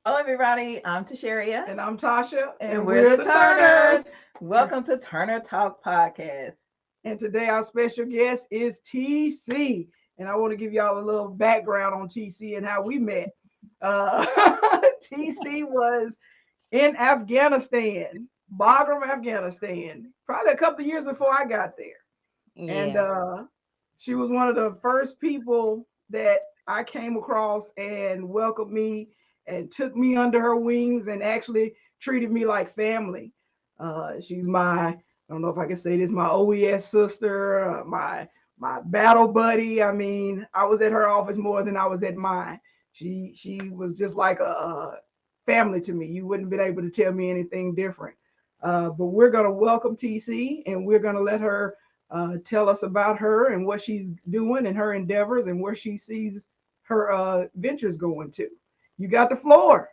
Hello, everybody. I'm Tasharia, And I'm Tasha, and and we're we're the the Turners. Turners. Welcome to Turner Talk Podcast. And today our special guest is Tee Cee. And I want to give y'all a little background on Tee Cee and how we met. Uh, Tee Cee was in Afghanistan, Bagram, Afghanistan, probably a couple of years before I got there. And Yeah. she was one of the first people that I came across and welcomed me and took me under her wings and actually treated me like family. She's my, I don't know if I can say this, my OES sister, my battle buddy. I mean, I was at her office more than I was at mine. She was just like a family to me. You wouldn't have been able to tell me anything different. But we're gonna welcome Tee Cee, and we're gonna let her tell us about her and what she's doing and her endeavors and where she sees her ventures going to. You got the floor.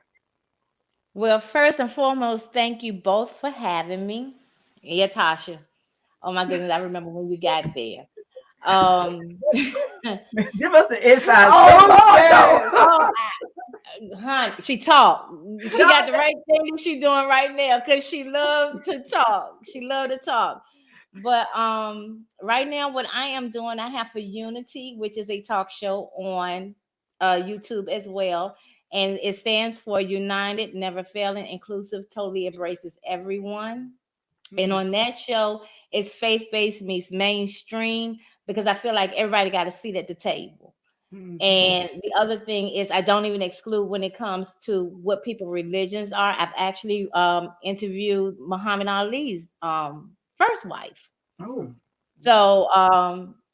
Well, first and foremost, thank you both for having me. Yeah, Tasha. Oh my goodness, I remember when you got there. Um, Give us the inside Oh scoop. Lord, Yes. oh, Hun, she talked. She no. got the right thing she doing right now because she loved to talk. She loved to talk. But right now, what I am doing, I have for Unity, which is a talk show on YouTube as well, and it stands for United, Never Failing, Inclusive, Totally Embraces Everyone. And Mm, on that show, it's faith based meets mainstream because I feel like everybody got a seat at the table. mhm, And the other thing is, I don't even exclude when it comes to what people religions are. I've actually interviewed Muhammad Ali's first wife. oh, So,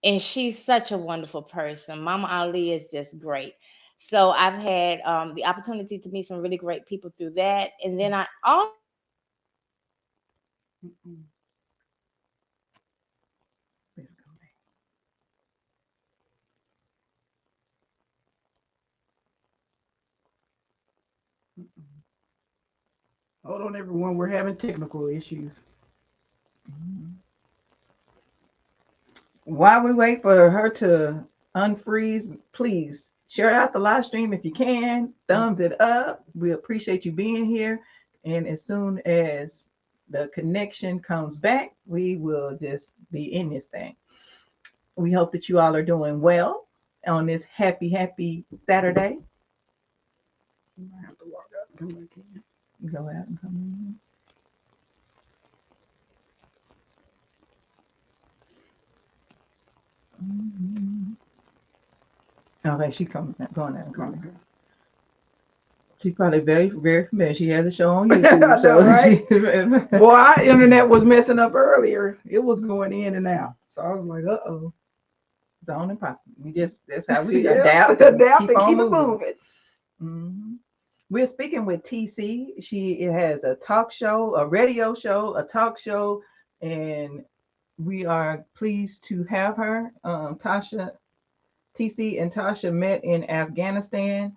and she's such a wonderful person. Mama Ali is just great. So I've had the opportunity to meet some really great people through that. And then I also mm-mm. Hold on, everyone. We're having technical issues. While we wait for her to unfreeze, please share out the live stream if you can. Thumbs it up. We appreciate you being here. And as soon as the connection comes back, we will just be in this thing. We hope that you all are doing well on this happy Saturday. You might have to walk out and come back in. Go out and come in. Mhm. Okay, she coming, going out and coming. Okay. She's probably very familiar. She has a show on I YouTube, know, so right? she. Boy, our internet was messing up earlier. It was going in and out. So I was like, uh-oh. On and pop. We just that's how we Yeah, adapt and adapt keep and on keep it moving. moving. hmm We're speaking with Tee Cee. She has a talk show, a radio show, a talk show, and we are pleased to have her. Tee Cee and Tasha met in Afghanistan.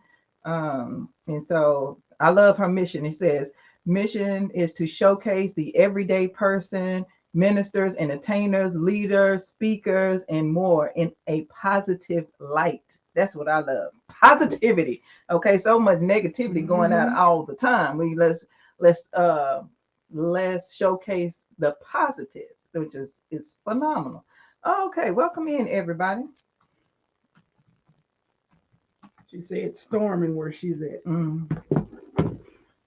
And so I love her mission. It says, mission is to showcase the everyday person, ministers, entertainers, leaders, speakers, and more in a positive light. That's what I love. Positivity. Okay, so much negativity going out Mm-hmm. all the time. Let's showcase the positive, which is phenomenal. Okay, welcome in everybody. She said it's storming where she's at. Mm.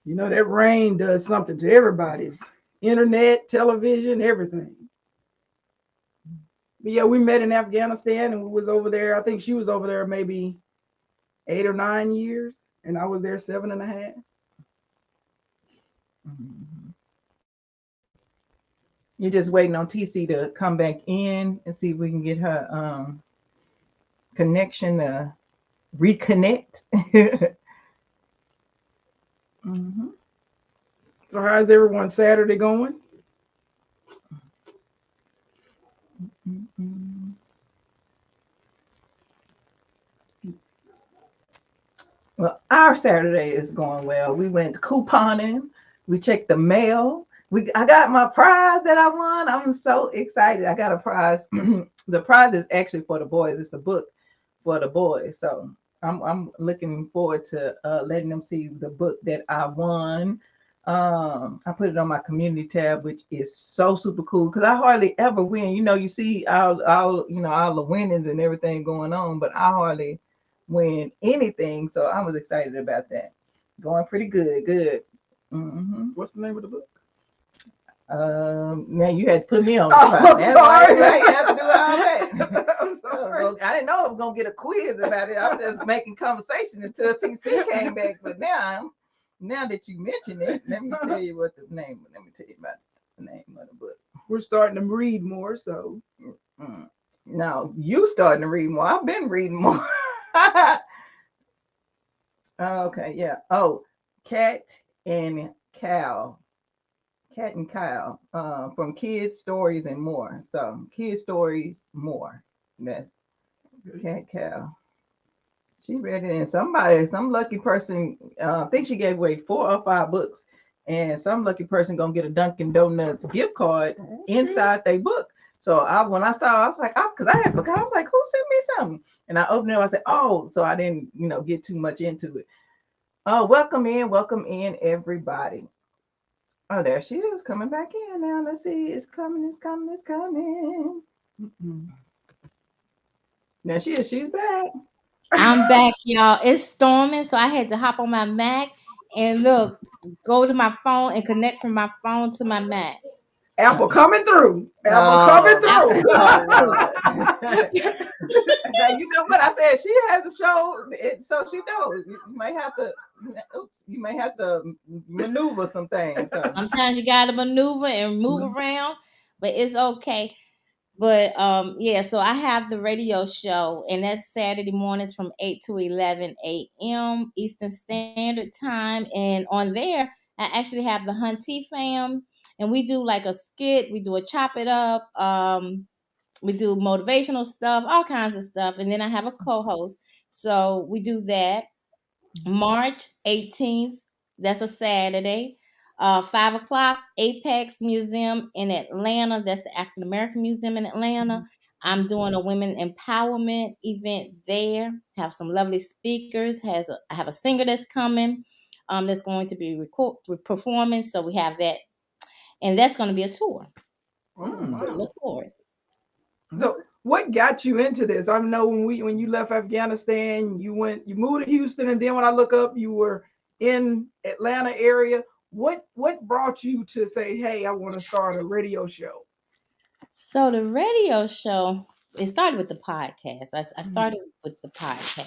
You know, that rain does something to everybody's internet, television, everything. But yeah, we met in Afghanistan and we was over there. I think she was over there maybe 8 or 9 years, and I was there 7.5. Mhm. You're just waiting on TC to come back in and see if we can get her connection to reconnect. hmm So how's everyone Saturday going? Well, our Saturday is going well. We went couponing. We checked the mail. I got my prize that I won. I'm so excited. I got a prize. The prize is actually for the boys. It's a book for the boys. So I'm looking forward to letting them see the book that I won. I put it on my community tab, which is so super cool because I hardly ever win. You see all the winnings and everything going on, but I hardly win anything. So I was excited about that. Going pretty good. What's the name of the book? Man, you had to put me on the Oh, spot. I'm That's sorry. right. You have to do all that. I'm sorry. I didn't know I was gonna get a quiz about it. I was just making conversation until TC came back. But now that you mention it, let me tell you what the name. Let me tell you about the name of the book. We're starting to read more, so Now you starting to read more. I've been reading more. Okay, yeah. Oh, Cat and Cow. Cat and Kyle, from Kids Stories and More. So Kids Stories More. That Cat Cow. She read it, and some lucky person, I think she gave away 4 or 5 books, and some lucky person gonna get a Dunkin' Donuts gift card inside their book. So when I saw, I was like, oh, because I had forgot. I was like, who sent me something? And I opened it. I said, oh, so I didn't, get too much into it. Oh, welcome in, everybody. Oh, there she is coming back in now. Let's see. It's coming. mm-mm. There she is. She's back. I'm back, y'all. It's storming, so I had to hop on my Mac and look, go to my phone and connect from my phone to my Mac. Apple coming through. Apple coming Oh, Apple through. coming through. now, you know what I said? She has a show, so she knows. You may have to. Oops, you may have to maneuver some things. So. Sometimes you gotta maneuver and move around, but it's okay. But yeah, so I have the radio show, and that's Saturday mornings from 8 to 11 a.m. Eastern Standard Time. And on there, I actually have the Hunty fam, and we do like a skit, we do a chop it up, we do motivational stuff, all kinds of stuff. And then I have a co-host. So we do that. March 18th, that's a Saturday. 5 o'clock, Apex Museum in Atlanta. That's the African American Museum in Atlanta. I'm doing a women empowerment event there. Have some lovely speakers. I have a singer that's coming. That's going to be performing. So we have that, and that's going to be a tour. Oh, So wow. look forward. So what got you into this? I know when you left Afghanistan, you moved to Houston, and then when I look up, you were in Atlanta area. What brought you to say, hey, I want to start a radio show? So the radio show, it started with the podcast. I started with the podcast.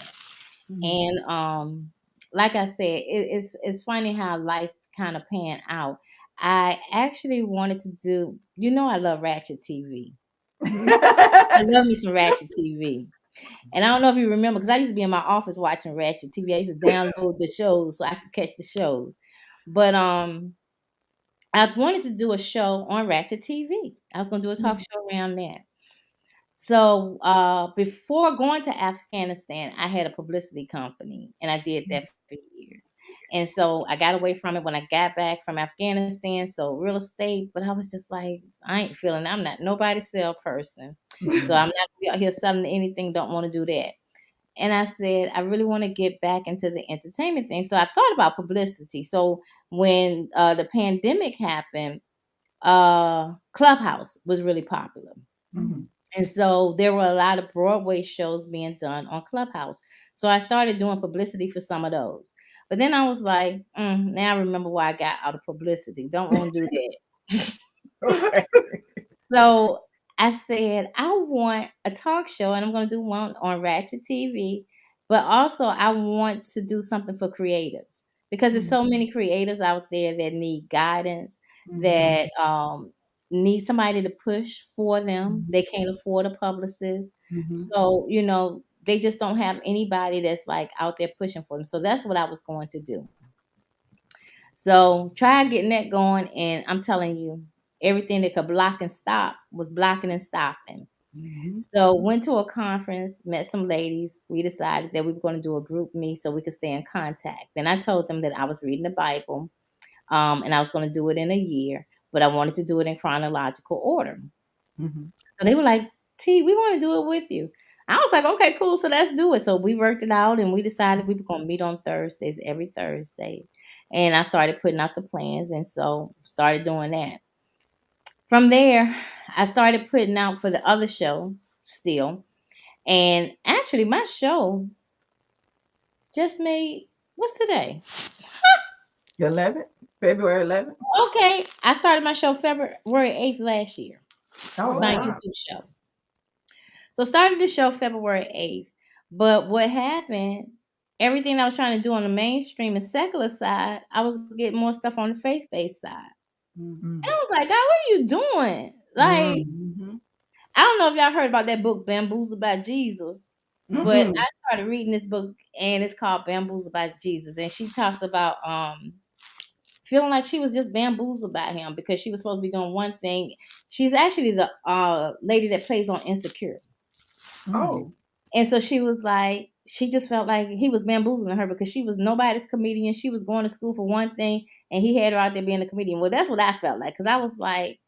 And like I said, it's funny how life kind of panned out. I actually wanted to do, I love Ratchet TV. I love me some Ratchet TV. And I don't know if you remember, because I used to be in my office watching Ratchet TV. I used to download the shows so I could catch the shows. But I wanted to do a show on Ratchet TV. I was going to do a talk show around that. So before going to Afghanistan, I had a publicity company, and I did that for years. And so I got away from it when I got back from Afghanistan. So real estate, but I was just like, I ain't feeling. I'm not nobody's salesperson, so I'm not gonna be out here selling anything. Don't want to do that. And I said, I really want to get back into the entertainment thing. So I thought about publicity. So when the pandemic happened, Clubhouse was really popular. Mhm. And so there were a lot of Broadway shows being done on Clubhouse. So I started doing publicity for some of those. But then I was like, now I remember why I got out of publicity. Don't want to do that. Okay. So I said, I want a talk show, and I'm going to do one on Ratchet TV. But also, I want to do something for creatives, because there's so many creatives out there that need guidance, that need somebody to push for them. They can't afford a publicist. So, they just don't have anybody that's like out there pushing for them. So that's what I was going to do. So try getting that going, and I'm telling you, everything that could block and stop was blocking and stopping. So went to a conference, met some ladies. We decided that we were going to do a group meet so we could stay in contact. Then I told them that I was reading the Bible, and I was going to do it in a year, but I wanted to do it in chronological order. So they were like, T, we want to do it with you. I was like, okay, cool. So let's do it. So we worked it out and we decided we were going to meet on Thursdays, every Thursday. And I started putting out the plans. And so started doing that. From there, I started putting out for the other show still. And actually, my show just made, what's today? 11th, February 11th. Okay. I started my show February 8th last year, Oh, Oh, my wow. wow. YouTube show. So started the show February 8th. But what happened, everything I was trying to do on the mainstream and secular side, I was getting more stuff on the faith-based side. Mm-hmm. And I was like, God, what are you doing? Like, Mm-hmm. I don't know if y'all heard about that book, Bamboozled by Jesus, but Mm-hmm. I started reading this book and it's called Bamboozled by Jesus. And she talks about feeling like she was just bamboozled by him because she was supposed to be doing one thing. She's actually the lady that plays on Insecure. Oh. And so she was like, she just felt like he was bamboozling her because she was nobody's comedian. She was going to school for one thing and he had her out there being a comedian. Well, that's what I felt like because I was like,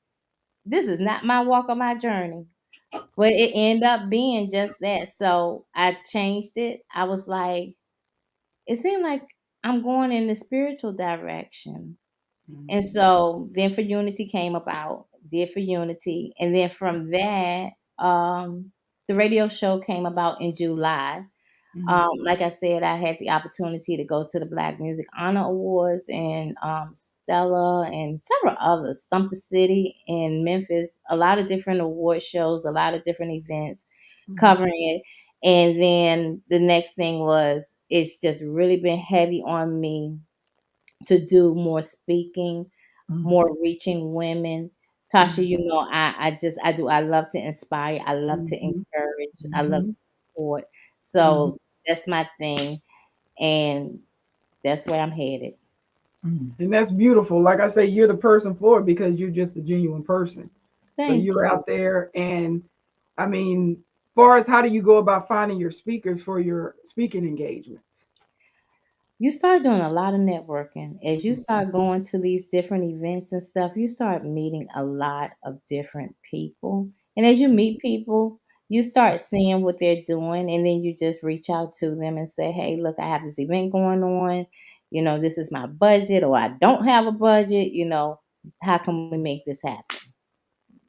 this is not my walk or my journey. But it ended up being just that. So I changed it. I was like, it seemed like I'm going in the spiritual direction. And so then For Unity came about, did For Unity. And then from that, the radio show came about in July. Like I said, I had the opportunity to go to the Black Music Honor Awards and Stella and several others, Stump the City in Memphis, a lot of different award shows, a lot of different events covering it. And then the next thing was, it's just really been heavy on me to do more speaking, more reaching women. Tasha, you know, I love to inspire, I love to Mm-hmm. encourage, I love Mm-hmm. to support. Mm-hmm. So that's my thing, and that's where I'm headed. And that's beautiful. Like I say, you're the person for it because you're just a genuine person. So Thank you're you. out there, and I mean, far as how do you go about finding your speakers for your speaking engagements? You start doing a lot of networking. As you start going to these different events and stuff, you start meeting a lot of different people. And as you meet people, you start seeing what they're doing, and then you just reach out to them and say, hey, look, I have this event going on. You know, this is my budget, or I don't have a budget. You know, how can we make this happen?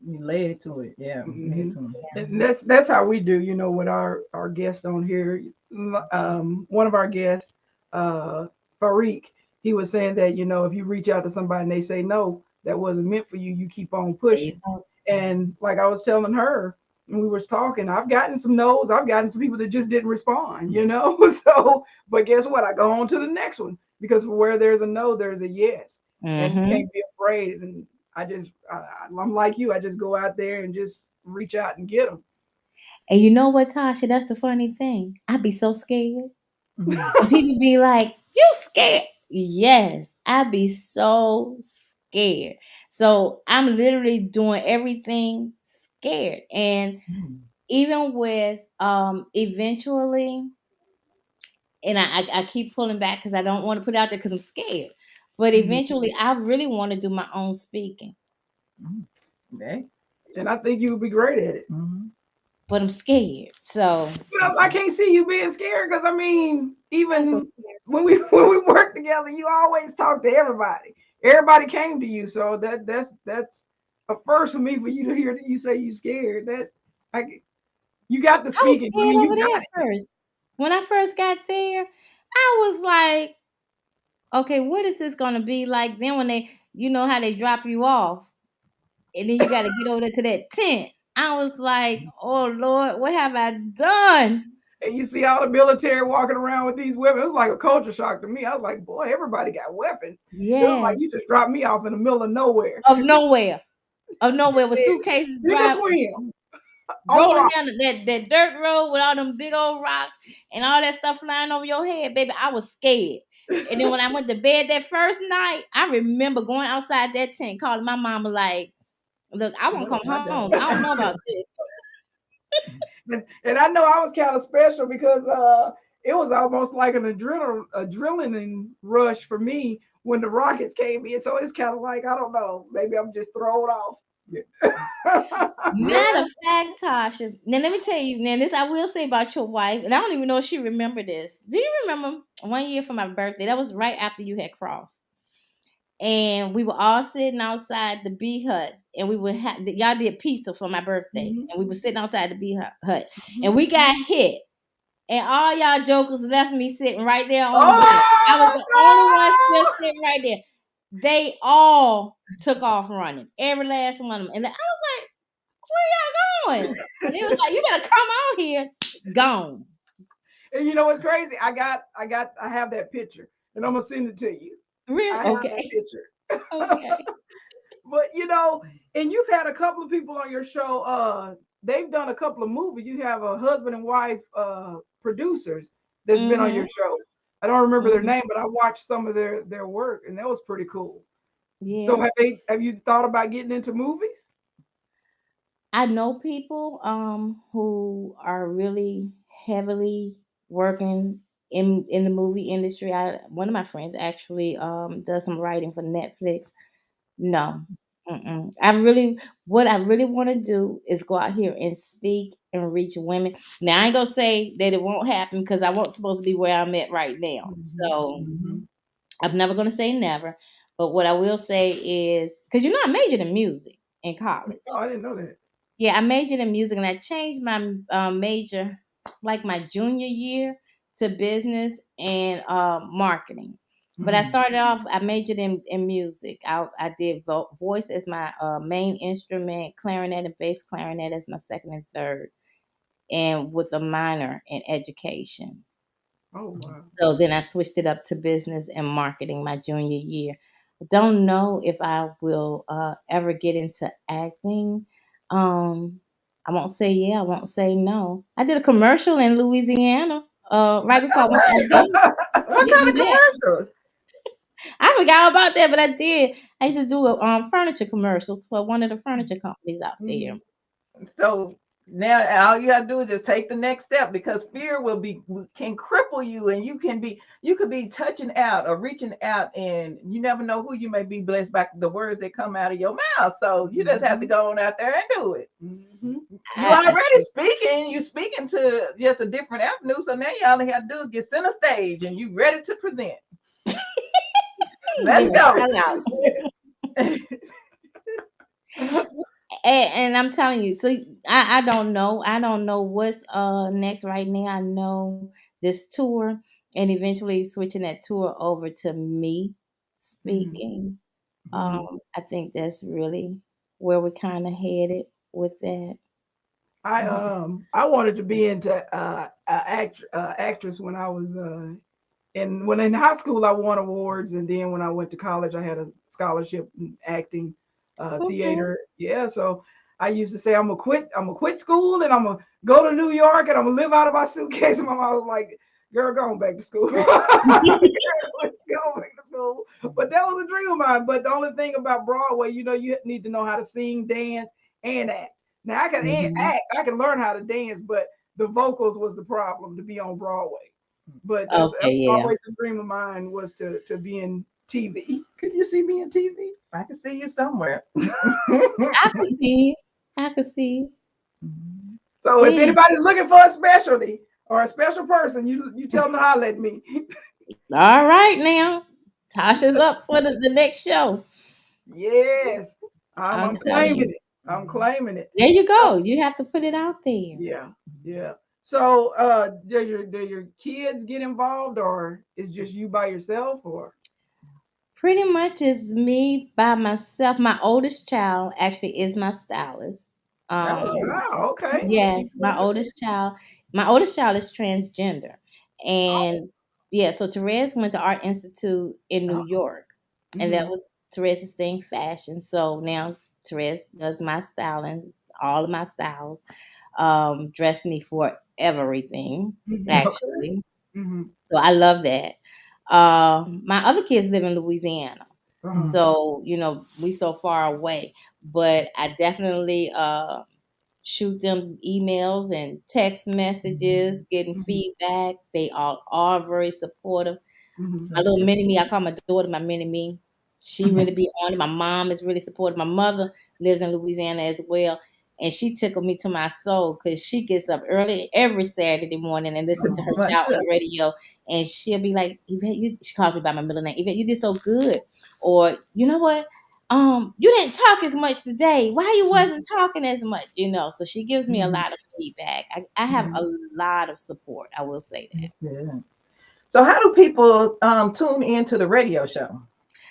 You led to it. Yeah. Mm-hmm. Led to it. And that's how we do, with our guests on here. One of our guests, uh, Farik, he was saying that if you reach out to somebody and they say no, that wasn't meant for you. You keep on There you pushing. go. And like I was telling her when we was talking, I've gotten some no's. I've gotten some people that just didn't respond. So, but guess what? I go on to the next one because where there's a no, there's a yes, and you Hmm. can't be afraid. And I'm like you. I just go out there and just reach out and get them. And you know what, Tasha? That's the funny thing. I'd be so scared. Mhm. And people be like, you scared? Yes, I be so scared. So I'm literally doing everything scared. And Mhm. even with eventually, and I keep pulling back because I don't want to put it out there because I'm scared. But Mhm. eventually I really want to do my own speaking. Mhm. Okay. And I think you would be great at it. Mhm. But I'm scared. So I can't see you being scared because I mean, I'm so even scared. when we when we work together, you always talk to everybody. Everybody came to you, so that's a first for me for you to hear that you say you scared. That I you got the I was speaking. I scared mean, over you there got first. When I first got there, I was like, okay, what is this gonna be like? Then when they, you know how they drop you off, and then you got to get over there to that tent. I was like, oh Lord, what have I done? it. And you see all the military walking around with these weapons. It was like a culture shock to me. I was like, boy, everybody got weapons. It was like Yes, you just dropped me off in the middle of nowhere. of nowhere, with suitcases Sink or driving, swim on the rolling rock. down that dirt road with all them big old rocks and all that stuff flying over your head, baby. I was scared. And then when I went to bed that first night, I remember going outside that tent, calling my mama like, "Look, I want to Oh come my home. God. I don't know about this." And I know I was kind of special because it was almost like an adrenaline rush for me when the Rockets came in. So it's kind of like I don't know, maybe I'm just thrown off. Matter of fact, Tasha. Now let me tell you. Now this I will say about your wife, and I don't even know if she remember this. Do you remember one year for my birthday? That was right after you had crossed, and we were all sitting outside the bee hut, and we would have y'all did pizza for my birthday, Mhm. and we were sitting outside the bee hut, and we got hit, and all y'all jokers left me sitting right there on the bench. I was Oh the only one still sitting right there. They all took off running, every last one of them, and I was like, "Where y'all going?" And it was like, "You better come on here." Gone. And you know what's crazy? I have that picture, and I'm gonna send it to you. Really? I have Okay. that picture. Okay. But and you've had a couple of people on your show. They've done a couple of movies. You have a husband and wife producers that's been on Mm-hmm. your show. I don't remember their Mm-hmm. name, but I watched some of their work, and that was pretty cool. So Yeah. have you thought about getting into movies? I know people who are really heavily working in the movie industry. One of my friends actually does some writing for Netflix. No. Mm-mm. What I really want to do is go out here and speak and reach women. Now I ain't gonna say that it won't happen because I won't supposed to be where I'm at right now. Mhm, So mhm. I'm never gonna say never. But what I will say is because I majored in music in college. Oh, I didn't know that. Yeah, I majored in music and I changed my major like my junior year to business and marketing. But I Mhm. started off, I majored in music. I did voice as my main instrument, clarinet and bass clarinet as my second and third, and with a minor in education. Oh wow. So then I switched it up to business and marketing my junior year. I don't know if I will ever get into acting. I won't say yeah, I won't say no. I did a commercial in Louisiana right before I went to Virginia. What Did kind do of that. commercial? I forgot all about that, but I did. I used to do furniture commercials for one of the furniture companies out there. Mhm. So now all you have to do is just take the next step because fear can cripple you, and you could be touching out or reaching out, and you never know who you may be blessed by the words that come out of your mouth. So you just have to Mhm. go on out there and do it. Mhm. You I already speaking, you speaking to just a different avenue. So now you all you have to do is get center stage and you ready to present. Let's Miss go. Carlisle. And I'm telling you, so I don't know. I don't know what's next right now. I know this tour and eventually switching that tour over to me Mhm. speaking. Mhm. I think that's really where we're kind of headed with that. I wanted to be into actress when I was when in high school I won awards, and then when I went to college I had a scholarship in acting, Okay. theater. Yeah, so I used to say I'm gonna quit school and I'm gonna go to New York and I'm gonna live out of my suitcase. And my mom was like, "Girl, go on back to school." Girl, go back to school. But that was a dream of mine. But the only thing about Broadway, you need to know how to sing, dance, and act. Now I can Mhm. act, I can learn how to dance, but the vocals was the problem to be on Broadway. But that's Okay, yeah. always a dream of mine was to be in TV. Could you see me in TV? I can see you somewhere. I can see. I can see. So if Yeah. anybody's looking for a specialty or a special person, you tell them to holler at me. All right now. Tasha's up for the next show. Yes, I'm, I'm I'm telling claiming you. it. I'm claiming it. There you So go. You have to put it out there. yeah, yeah. So do your kids get involved, or is just you by yourself, or? Pretty much is me by myself. My oldest child actually is my stylist. Oh Um, wow, okay. yes, my oldest child is transgender. Oh, And yeah, so Therese went to Art Institute in New oh, York. And that mhm, was Therese's thing, fashion. So now Therese does my styling, all of my styles, dress me for everything, mhm, okay. actually. Mhm, So I love that. My other kids live in Louisiana. uh-huh, So, we so far away. But I definitely shoot them emails and text messages, getting mhm, feedback. They all are very supportive. mhm. My That's little good. mini me, I call my daughter my mini me. She really be on it. My mom is really supportive. My mother lives in Louisiana as well. And she tickled me to my soul because she gets up early every Saturday morning and listen to her Right. shout on the radio. And she'll be like, Yvette, she calls me by my middle name. Yvette, you did so good. Or, you know what? You didn't talk as much today. Why you wasn't talking as much? So she gives me a lot of feedback. I have a lot of support. I will say that. That's good. So how do people tune into the radio show?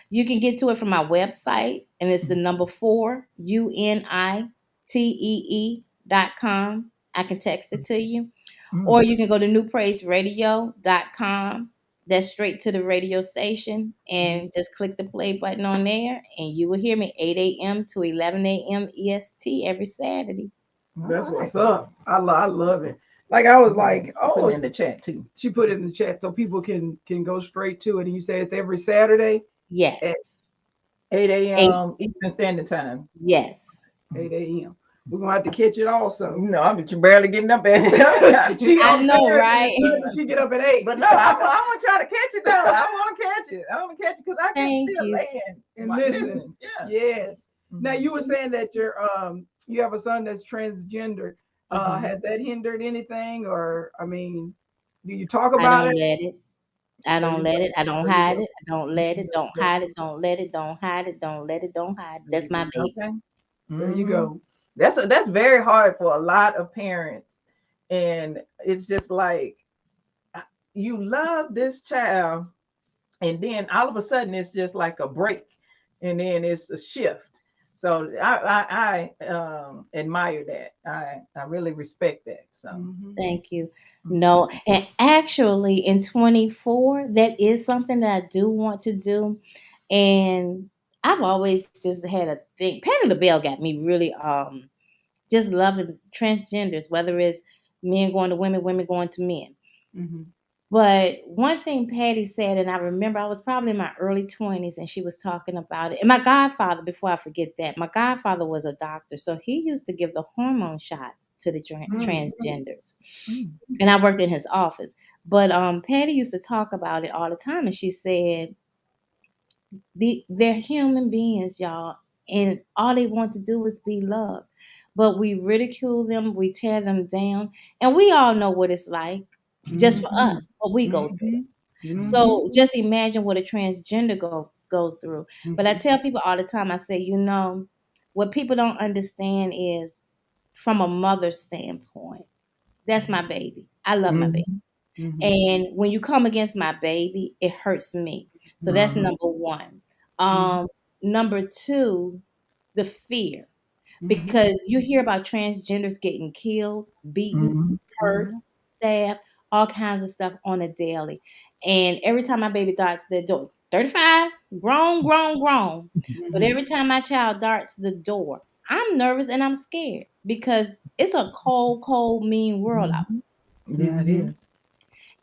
You can get to it from my website, and it's the number 4 UNITEE.com. I can text it to you. Or you can go to newpraceradio.com. That's straight to the radio station, and just click the play button on there, and you will hear me 8 a.m. to 11 a.m. EST every Saturday. That's what's up. I love it. Like I was like, Put it in the chat too. She put it in the chat so people can go straight to it. And you say it's every Saturday? Yes. At 8 a.m. Eastern Standard Time. Yes. 8 a.m. We're gonna have to catch it also. No, I mean, you're barely getting up at I know, right? She get up at 8. But no, I want y'all to catch it though. I want to catch it. I want to catch it because I can still lay in and listen. Yeah. Yes. Now you were saying that you have a son that's transgender. Has that hindered anything, or I mean, do you talk about it? I don't let it. I don't hide it. I don't let it. Don't hide it. Don't let it. Don't hide it. Don't let it. Don't hide it. That's my baby. Okay. There you go. That's very hard for a lot of parents, and it's just like you love this child, and then all of a sudden it's just like a break, and then it's a shift. So I admire that. I really respect that. So thank you. No, and actually in 24, that is something that I do want to do, and I've always just had a thing. Patty LaBelle got me really just loving transgenders, whether it's men going to women, women going to men. But one thing Patty said, and I remember I was probably in my early 20s and she was talking about it. And my godfather, before I forget that, my godfather was a doctor. So he used to give the hormone shots to the transgenders. And I worked in his office. But Patty used to talk about it all the time. And she said, they're human beings, y'all. And all they want to do is be loved. But we ridicule them, we tear them down. And we all know what it's like. Just for us, what we go through. So just imagine what a transgender goes through. But I tell people all the time, I say, what people don't understand is from a mother's standpoint, that's my baby. I love my baby. And when you come against my baby, it hurts me. So that's number one. Number two, the fear. Because you hear about transgenders getting killed, beaten, hurt, stabbed, all kinds of stuff on a daily. And every time my baby darts the door, 35, grown. But every time my child darts the door, I'm nervous and I'm scared because it's a cold, mean world out there. Yeah, it is.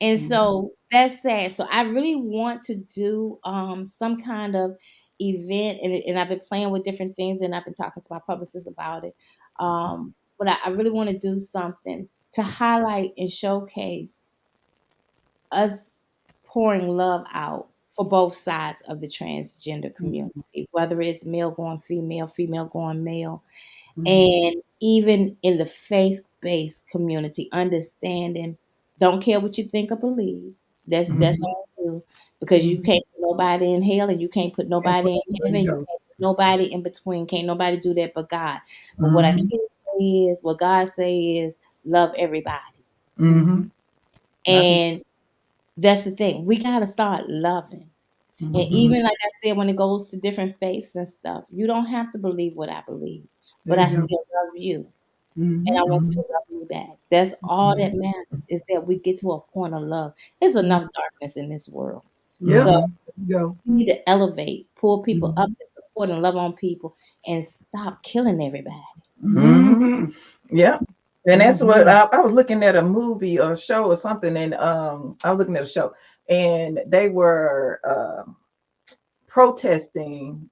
And so that's sad. So I really want to do some kind of event, and I've been playing with different things, and I've been talking to my publicist about it. But I really want to do something to highlight and showcase us pouring love out for both sides of the transgender community, whether it's male going female, female going male, and even in the faith-based community, understanding, don't care what you think or believe. That's on you, because you can't put nobody in hell and you can't put nobody in heaven. You can't put nobody in between. Can't nobody do that but God. But what I can say is, what God say is, love everybody. And that's the thing. We got to start loving. And even like I said, when it goes to different faiths and stuff, you don't have to believe what I believe, but I still love you. And I want you to love me back. That's all that matters, is that we get to a point of love. There's enough darkness in this world. So we need to elevate, pull people up, and support and love on people, and stop killing everybody. Yeah. And that's what I was looking at a movie or show or something, and I was looking at a show, and they were protesting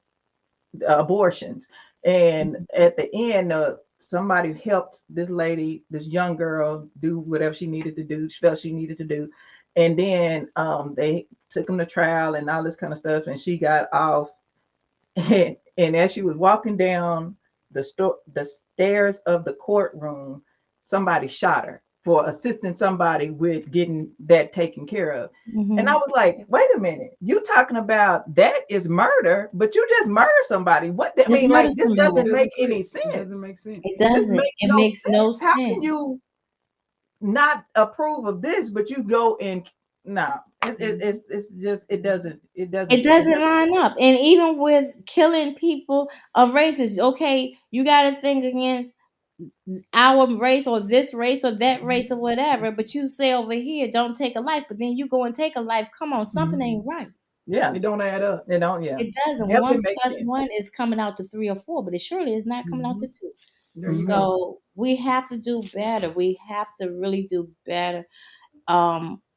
abortions, and at the end, somebody helped this lady, this young girl, do whatever she needed to do. She felt she needed to do, and then they took them to trial and all this kind of stuff, and she got off, and as she was walking down the stairs of the courtroom, somebody shot her for assisting somebody with getting that taken care of. And I Mhm. was like, wait a minute, you talking about that is murder, but you just murder somebody. What that Let's mean? murder Like, this It somebody. doesn't doesn't make fit. any It doesn't sense. make sense. It This doesn't. makes It no makes no sense. How can sense. you not approve of this, but you go and no, it's just It doesn't line up. And even with killing people of races, okay, you got to think against our race or this race or that race or whatever, but you say over here, don't take a life, but then you go and take a life. Come on, something ain't right. yeah, It don't add up. they don't, yeah, It doesn't. definitely One makes plus sense. one is coming out to three or four, but it surely is not coming out to two. There you Mhm. go. So we have to do better. We have to really do better.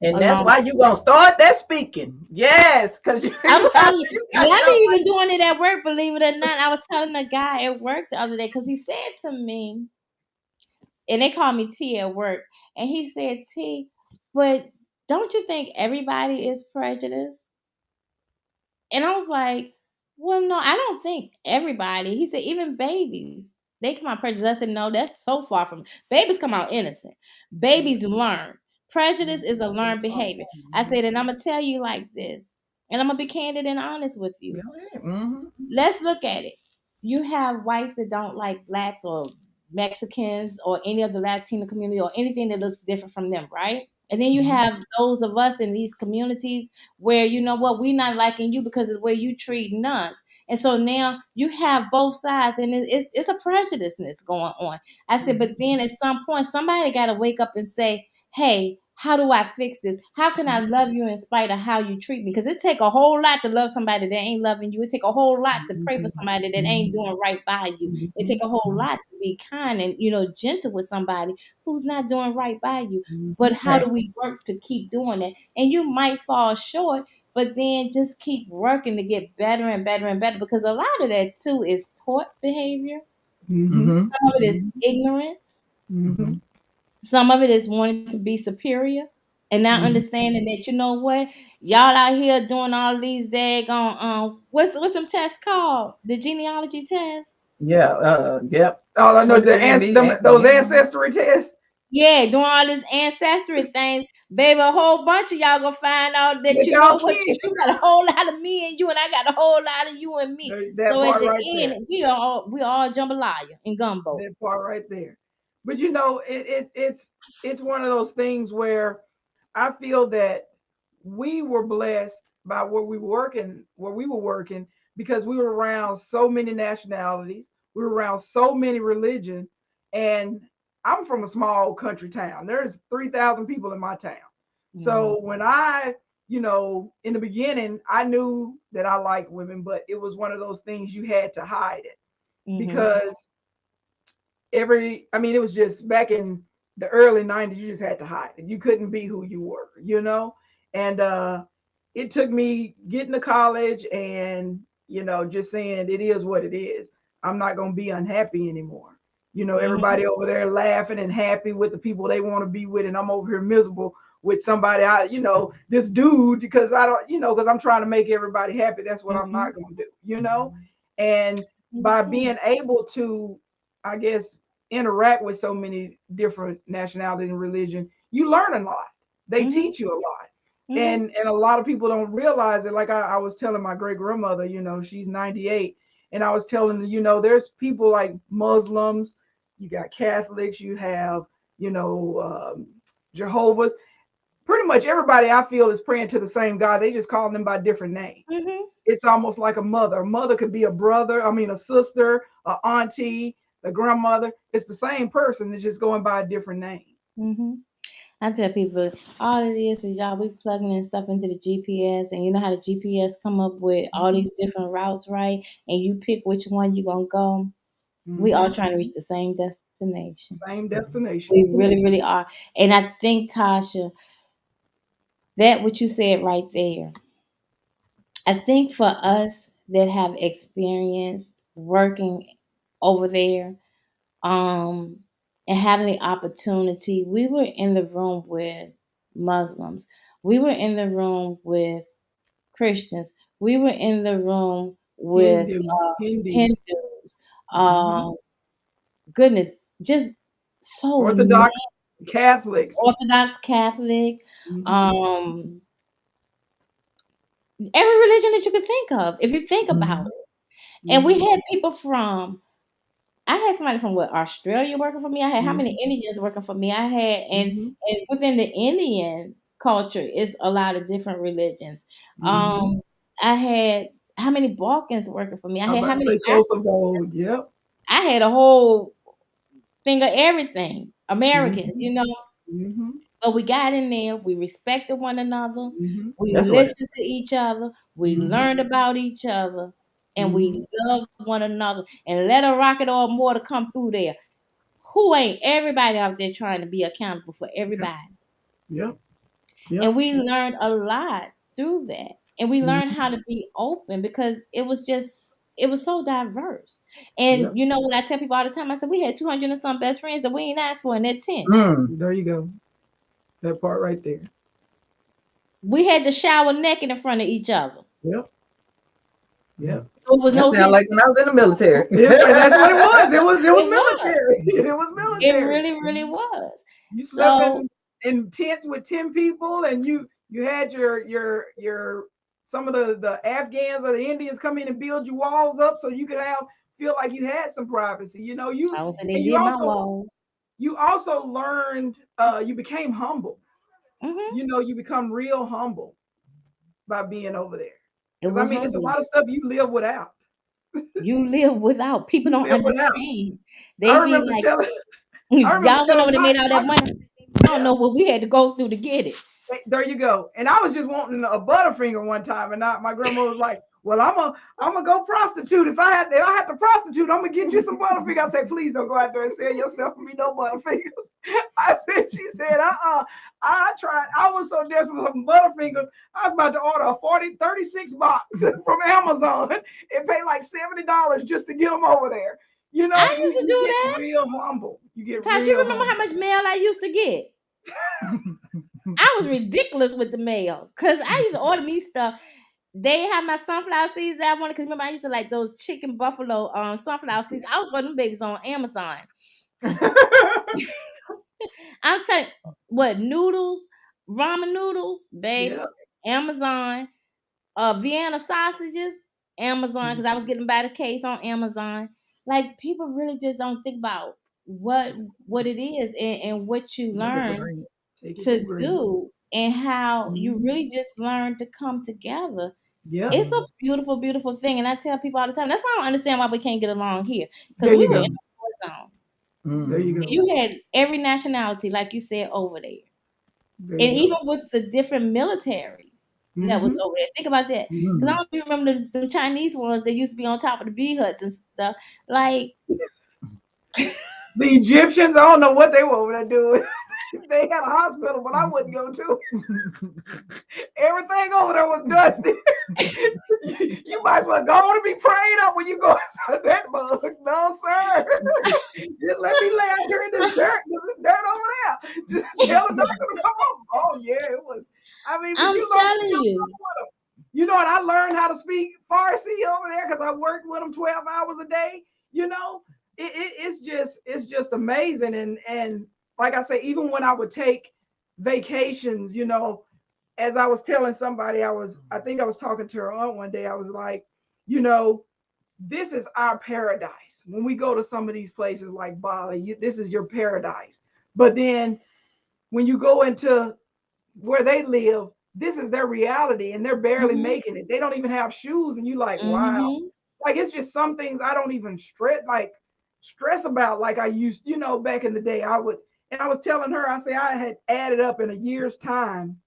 And that's Along why you gonna start that speaking. Yes, because you, I'm you got telling you, you and got I've been something. even doing it at work, believe it or not. I was telling a guy at work the other day because he said to me, and they call me T at work, and he said, T, but don't you think everybody is prejudiced? And I was like, well, no, I don't think everybody. He said, even babies, they come out prejudiced. I said, no, that's so far from babies come out innocent. Babies learn. Prejudice is a learned behavior. I said, and I'm gonna tell you like this, and I'm gonna be candid and honest with you. Go ahead. Mm-hmm. Let's look at it. You have whites that don't like blacks or Mexicans or any of the Latino community or anything that looks different from them, right? And then you have those of us in these communities where you know what, we're not liking you because of the way you treat us. And so now you have both sides, and it's a prejudiceness going on. I said, but then at some point, somebody got to wake up and say, hey, how do I fix this? How can I love you in spite of how you treat me? Because it take a whole lot to love somebody that ain't loving you. It take a whole lot to pray for somebody that ain't doing right by you. It take a whole lot to be kind and gentle with somebody who's not doing right by you. But how Right. do we work to keep doing that? And you might fall short, but then just keep working to get better and better and better, because a lot of that too is taught behavior. Mm-hmm. Mm-hmm. Some of it is ignorance. Mm-hmm. Some of it is wanting to be superior and not understanding that what, y'all out here doing all these daggone what's them tests called? The genealogy test? Yeah. Yep. All I know, those 23andMe. ancestry tests. Yeah, doing all this ancestry things. Baby, a whole bunch of y'all gonna find out that That y'all what, kids. you got a whole lot of me and you, and I got a whole lot of you and me. That So at part the right there. end, we all jambalaya and gumbo. That part right there. But it's one of those things where I feel that we were blessed by where we were working, because we were around so many nationalities, we were around so many religions, and I'm from a small country town. There's 3,000 people in my town. So when in the beginning, I knew that I liked women, but it was one of those things you had to hide it, Mm-hmm. because it was just back in the early 90s, you just had to hide it. You couldn't be who you were. And it took me getting to college and, just saying it is what it is. I'm not going to be unhappy anymore. Mm-hmm. Everybody over there laughing and happy with the people they want to be with. And I'm over here miserable with somebody, this dude, because I don't, because I'm trying to make everybody happy. That's what I'm Mm-hmm. not going to do. And by being able to, I guess, interact with so many different nationalities and religion, you learn a lot. They Mm-hmm. teach you a lot. Mm-hmm. And a lot of people don't realize it. Like I was telling my great grandmother, she's 98. And I was telling her, there's people like Muslims, you got Catholics, you have, Jehovah's. Pretty much everybody I feel is praying to the same God. They just call them by different names. Mm-hmm. It's almost like a mother. A mother could be a brother, a sister, a auntie, a grandmother. It's the same person. It's just going by a different name. Mm-hmm. I tell people all it is y'all, we plugging in stuff into the GPS, and you know how the GPS come up with all these different routes, right? And you pick which one you're gonna go. We Mm-hmm. all trying to reach the same destination. Same destination. We really, really are. And I think, Tasha, that what you said right there, I think for us that have experienced working over there, um, and having the opportunity, we were in the room with Muslims. We were in the room with Christians. We were in the room with Hindu. Hindus. Goodness, just so many Orthodox Catholics. Orthodox Catholic, Mhm. every religion that you could think of, if you think about it. And we Mhm. had people from, I had somebody from what, Australia working for me. I had how many Mhm. Indians working for me? I had, Mhm. and within the Indian culture is a lot of different religions. Mhm. I had how many Balkans working for me? I I'm had how about to many say Kosovo. Yep. I had a whole thing of everything. Americans, Mhm. Mhm. But we got in there, we respected one another, Mhm. we That's what. listened to each other, we Mhm. learned about each other, and Mhm. we loved one another and let a rocket or more to come through there. Who ain't everybody out there trying to be accountable for Yep. everybody? Yep. Yep. And we learned a lot through that. And we learned how Mhm. to be open because it was so diverse. And Yep. you know what I tell people all the time? I said we had 200 and some best friends that we ain't asked for in that tent. Mm. There you go. That part right there. We had to shower naked in front of each other. Yep. Yep. So it was That no sounds hidden. like when I was in the military. Yep. And that's what it was. It was It was. military. It was It military. really, really was. You slept So in tents with 10 people, and you had your some of the Afghans or the Indians come in and build you walls up so you could feel like you had some privacy. I would say they And you did my also walls. you also learned you became humble. Hmm. You become real humble by being over there. It Because I will mean, there's a humble you. lot of stuff you live without. You live without. People You don't live without. understand. I They be remember like, telling I remember y'all went telling over there, my, made all my that money. I don't yeah. know what we had to go through to get it. There you go. And I was just wanting a Butterfinger one time, and my grandma was like, "Well, I'm gonna go prostitute. If I had to prostitute, I'm gonna get you some Butterfinger." I said, "Please don't go out there and sell yourself for me no Butterfingers." She said, I tried. I was so desperate for some Butterfingers. I was about to order a 36 box from Amazon and pay like $70 just to get them over there. I used to You do get that. real humble. You get Tosh, you real remember how humble. much mail I used to get? I was ridiculous with the mail because I used to order me stuff. They had my sunflower seeds that I wanted because remember I used to like those chicken buffalo sunflower seeds. I was ordering them babies on Amazon. I'm telling you, what noodles, ramen noodles, baby, Yeah. Amazon, Vienna sausages, Amazon, because I was getting by the case on Amazon. Like people really just don't think about what it is and what you Take it for learn granted. Take it for to granted. do and how you Mhm. really just learn to come together. Yep. It's a beautiful, beautiful thing. And I tell people all the time, that's why I don't understand why we can't get along here. There Because we you were in go. a war zone. There you go. You had every nationality, like you said, over there. There And you go. even with the different militaries that was Mm-hmm. over there. Think about that. Because I Mm. don't even remember the Chinese ones that used to be on top of the bee huts and stuff. Like, The Egyptians, I don't know what they were over there doing. They had a hospital, but I wouldn't go to. Everything over there was dusty. You might as well go on and be prayed up when you go inside that mug. No, sir. Just let me lay out here in this dirt. There's dirt over there. Just tell the doctor to come on. Oh, yeah, it was. I mean, but I'm you learn telling you. with them. And I learned how to speak Farsi over there because I worked with them 12 hours a day. It's just amazing. And like I say, even when I would take vacations, as I was telling somebody, I think I was talking to her aunt one day. I was like, you know, this is our paradise. When we go to some of these places like Bali, this is your paradise. But then when you go into where they live, this is their reality, and they're barely Hmm. making it. They don't even have shoes, and you like, wow. Hmm. Like it's just some things I don't even stress about like I used, back in the day. And I was telling her, I say I had added up in a year's time.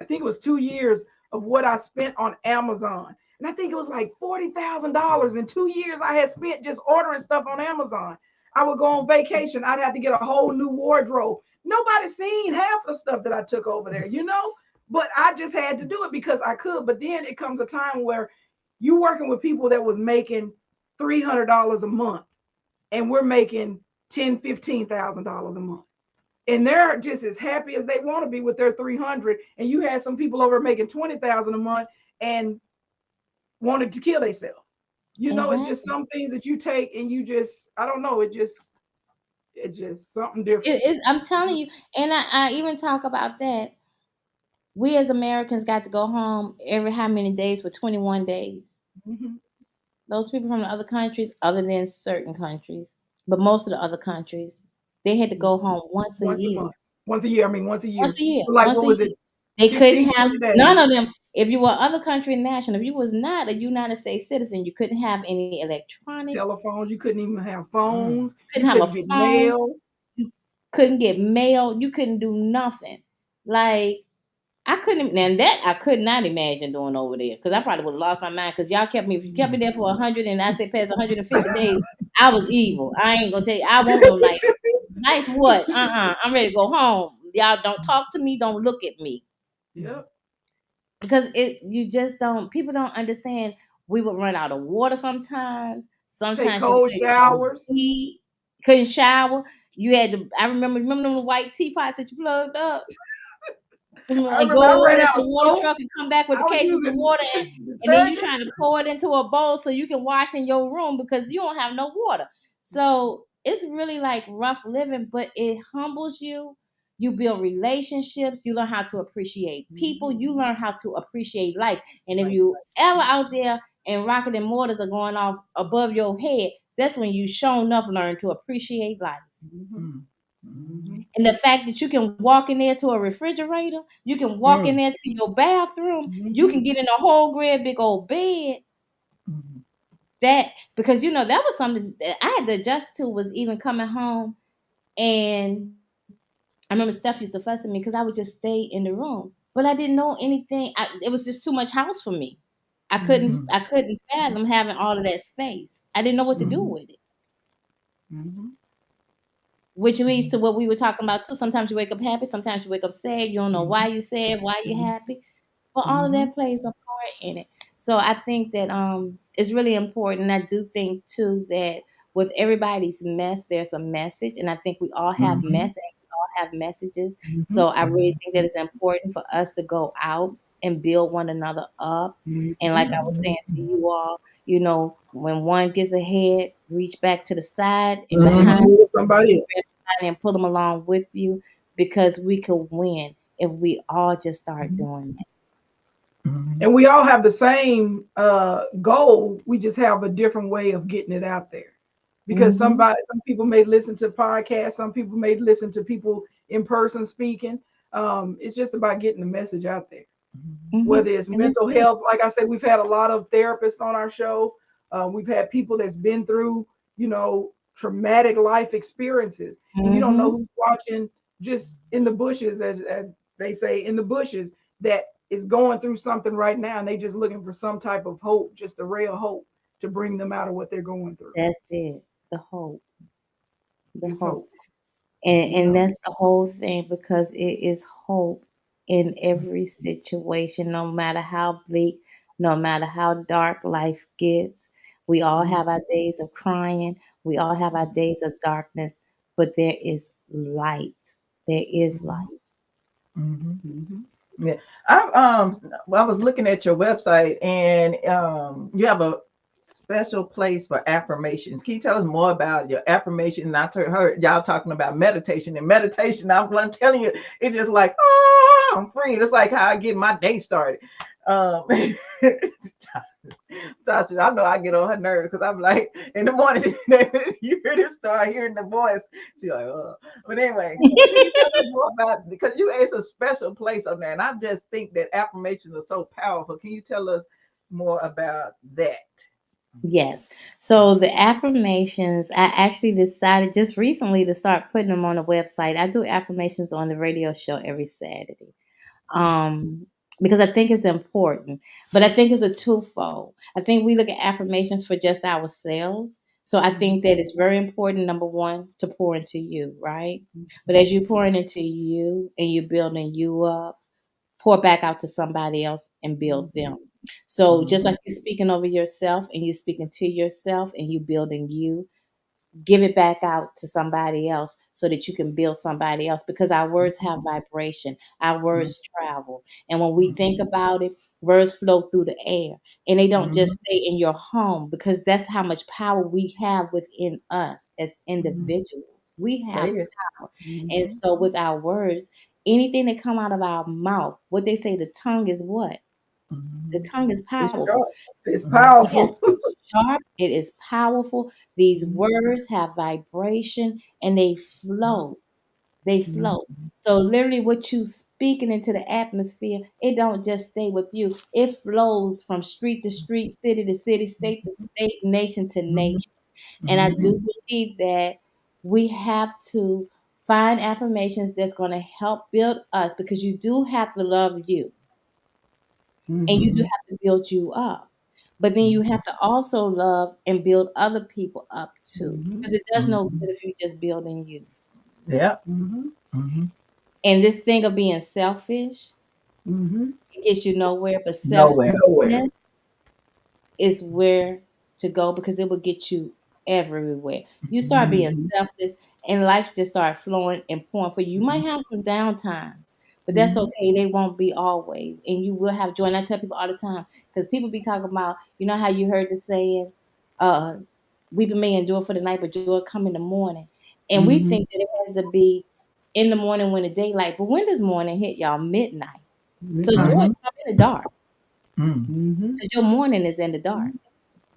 I think it was 2 years of what I spent on Amazon. And I think it was like $40,000 in 2 years I had spent just ordering stuff on Amazon. I would go on vacation. I'd have to get a whole new wardrobe. Nobody seen half the stuff that I took over there. But I just had to do it because I could. But then it comes a time where you working with people that was making $300 a month, and we're making $15,000 a month, and they're just as happy as they want to be with their 300. And you had some people over making 20,000 a month, and wanted to kill themselves. You know, it's just Exactly. some things that you take and you just, I don't know, it's just something different. I'm telling you, and I even talk about that. We as Americans got to go home every how many days for 21 days. Mhm. Those people from the other countries, other than certain countries, but most of the other countries, they had to go home once a Once a year. month. Once a year. I mean, once a Once year. a year. So like, Once what a was year. it? They couldn't 15, have 20 days. none of them. If you were other country national, if you was not a United States citizen, you couldn't have any electronics, Telephones. You couldn't even have phones. couldn't You have a couldn't get phone, mail. you couldn't get mail, you couldn't do nothing. Like I couldn't, and that I could not imagine doing over there because I probably would have lost my mind because y'all kept me. If you kept me there for 100 and I said past 150 days, I was evil. I ain't gonna tell you. I want no nice what? I'm ready to go home. Y'all don't talk to me. Don't look at me Yep. because you just don't. People don't understand. We would run out of water sometimes. Take Sometimes you cold couldn't showers. eat, couldn't shower. You had to. I remember them white teapots that you plugged up. I And remember I go over ran there to out of the water soap. truck and come back with I the was cases of using water and then you detergent. trying to pour it into a bowl so you can wash in your room because you don't have no water. So it's really like rough living, but it humbles you. You build relationships. You learn how to appreciate people. You learn how to appreciate life. And if you ever out there and rocket and mortars are going off above your head, that's when you sure enough learn to appreciate life. Mhm. Mhm. And the fact that you can walk in there to a refrigerator, you can walk in there to your bathroom, you Mhm. can get in a whole great big old bed. That because that was something that I had to adjust to was even coming home. And I remember Steph used to fuss at me because I would just stay in the room. But I didn't know anything. It was just too much house for me. I couldn't fathom having all of that space. I didn't know what to do with it. Mhm. Which leads to what we were talking about too. Sometimes you wake up happy, sometimes you wake up sad. You don't know why you sad, why you happy, but all of that plays a part in it. So I think that it's really important. I do think too that with everybody's mess, there's a message, and I think we all have mess and we all have messages. So I really think that it's important for us to go out and build one another up. And like I was saying to you all, when one gets ahead, reach back to the side and behind Mhm. Somebody else. and pull them along with you because we could win if we all just start doing that. And we all have the same goal. We just have a different way of getting it out there. Because some people may listen to podcasts, some people may listen to people in person speaking. It's just about getting the message out there. Whether it's And that's mental it. health, like I said, we've had a lot of therapists on our show. We've had people that's been through, traumatic life experiences, and you don't know who's watching just in the bushes, as they say, in the bushes, that is going through something right now, and they just looking for some type of hope, just a ray of hope to bring them out of what they're going through. That's it. The hope. The It's hope. hope. And that's the whole thing because it is hope in every situation, no matter how bleak, no matter how dark life gets. We all have our days of crying, we all have our days of darkness, but there is light. There is light. Mm-hmm. Yeah, I was looking at your website, and you have a special place for affirmations. Can you tell us more about your affirmation? And heard y'all talking about meditation, and meditation. I'm telling you, it's just like, oh, I'm free. It's like how I get my day started. Um, Tasha, I know I get on her nerves because I'm like in the morning, you hear this, start hearing the voice. She's like, oh. But anyway, can you tell us more about, because it's a special place on there, and I just think that affirmations are so powerful. Can you tell us more about that? Yes. So the affirmations, I actually decided just recently to start putting them on the website. I do affirmations on the radio show every Saturday. um, because I think it's important. But I think it's a twofold. I think we look at affirmations for just ourselves. So I think that it's very important, number one, to pour into you, right? But as you're pouring into you and you're building you up, pour back out to somebody else and build them. So just like you're speaking over yourself and you're speaking to yourself and you building you, give it back out to somebody else so that you can build somebody else, because our words have vibration, our words travel. And when we think about it, words flow through the air, and they don't just stay in your home, because that's how much power we have within us as individuals. We Say have it. power. And so with our words, anything that come out of our mouth, what they say, the tongue is what? The tongue is It's powerful. sharp. It's Yes, powerful. it's sharp. It is powerful. These Mhm. words have vibration and they flow. They Mhm. flow. So literally what you speaking into the atmosphere, it don't just stay with you. It flows from street to street, city to city, state to state, nation to Mhm. nation. And I Mhm. do believe that we have to find affirmations that's going to help build us, because you do have to love you and you do Mhm. have to build you up. But then you have to also love and build other people up too. Mhm. Because it does no Mhm. good if you just building you. Yeah. Mhm. Mhm. And this thing of being selfish, Mm-hmm. it gets you nowhere. But Nowhere. Nowhere. selflessness is where to go, because it will get you everywhere. You start being Mhm. selfless and life just starts flowing and pouring for you. You might have some downtimes, but that's Mhm. okay. They won't be always. And you will have joy. And I tell people all the time, because people be talking about, you know how you heard the saying, uh, weeping may endure for the night, but joy come in the morning. And we Mhm. think that it has to be in the morning when the daylight. But when does morning hit y'all? Midnight. So joy Midnight. Mhm. come in the dark, Mhm. Mm-hmm. because your morning is in the dark.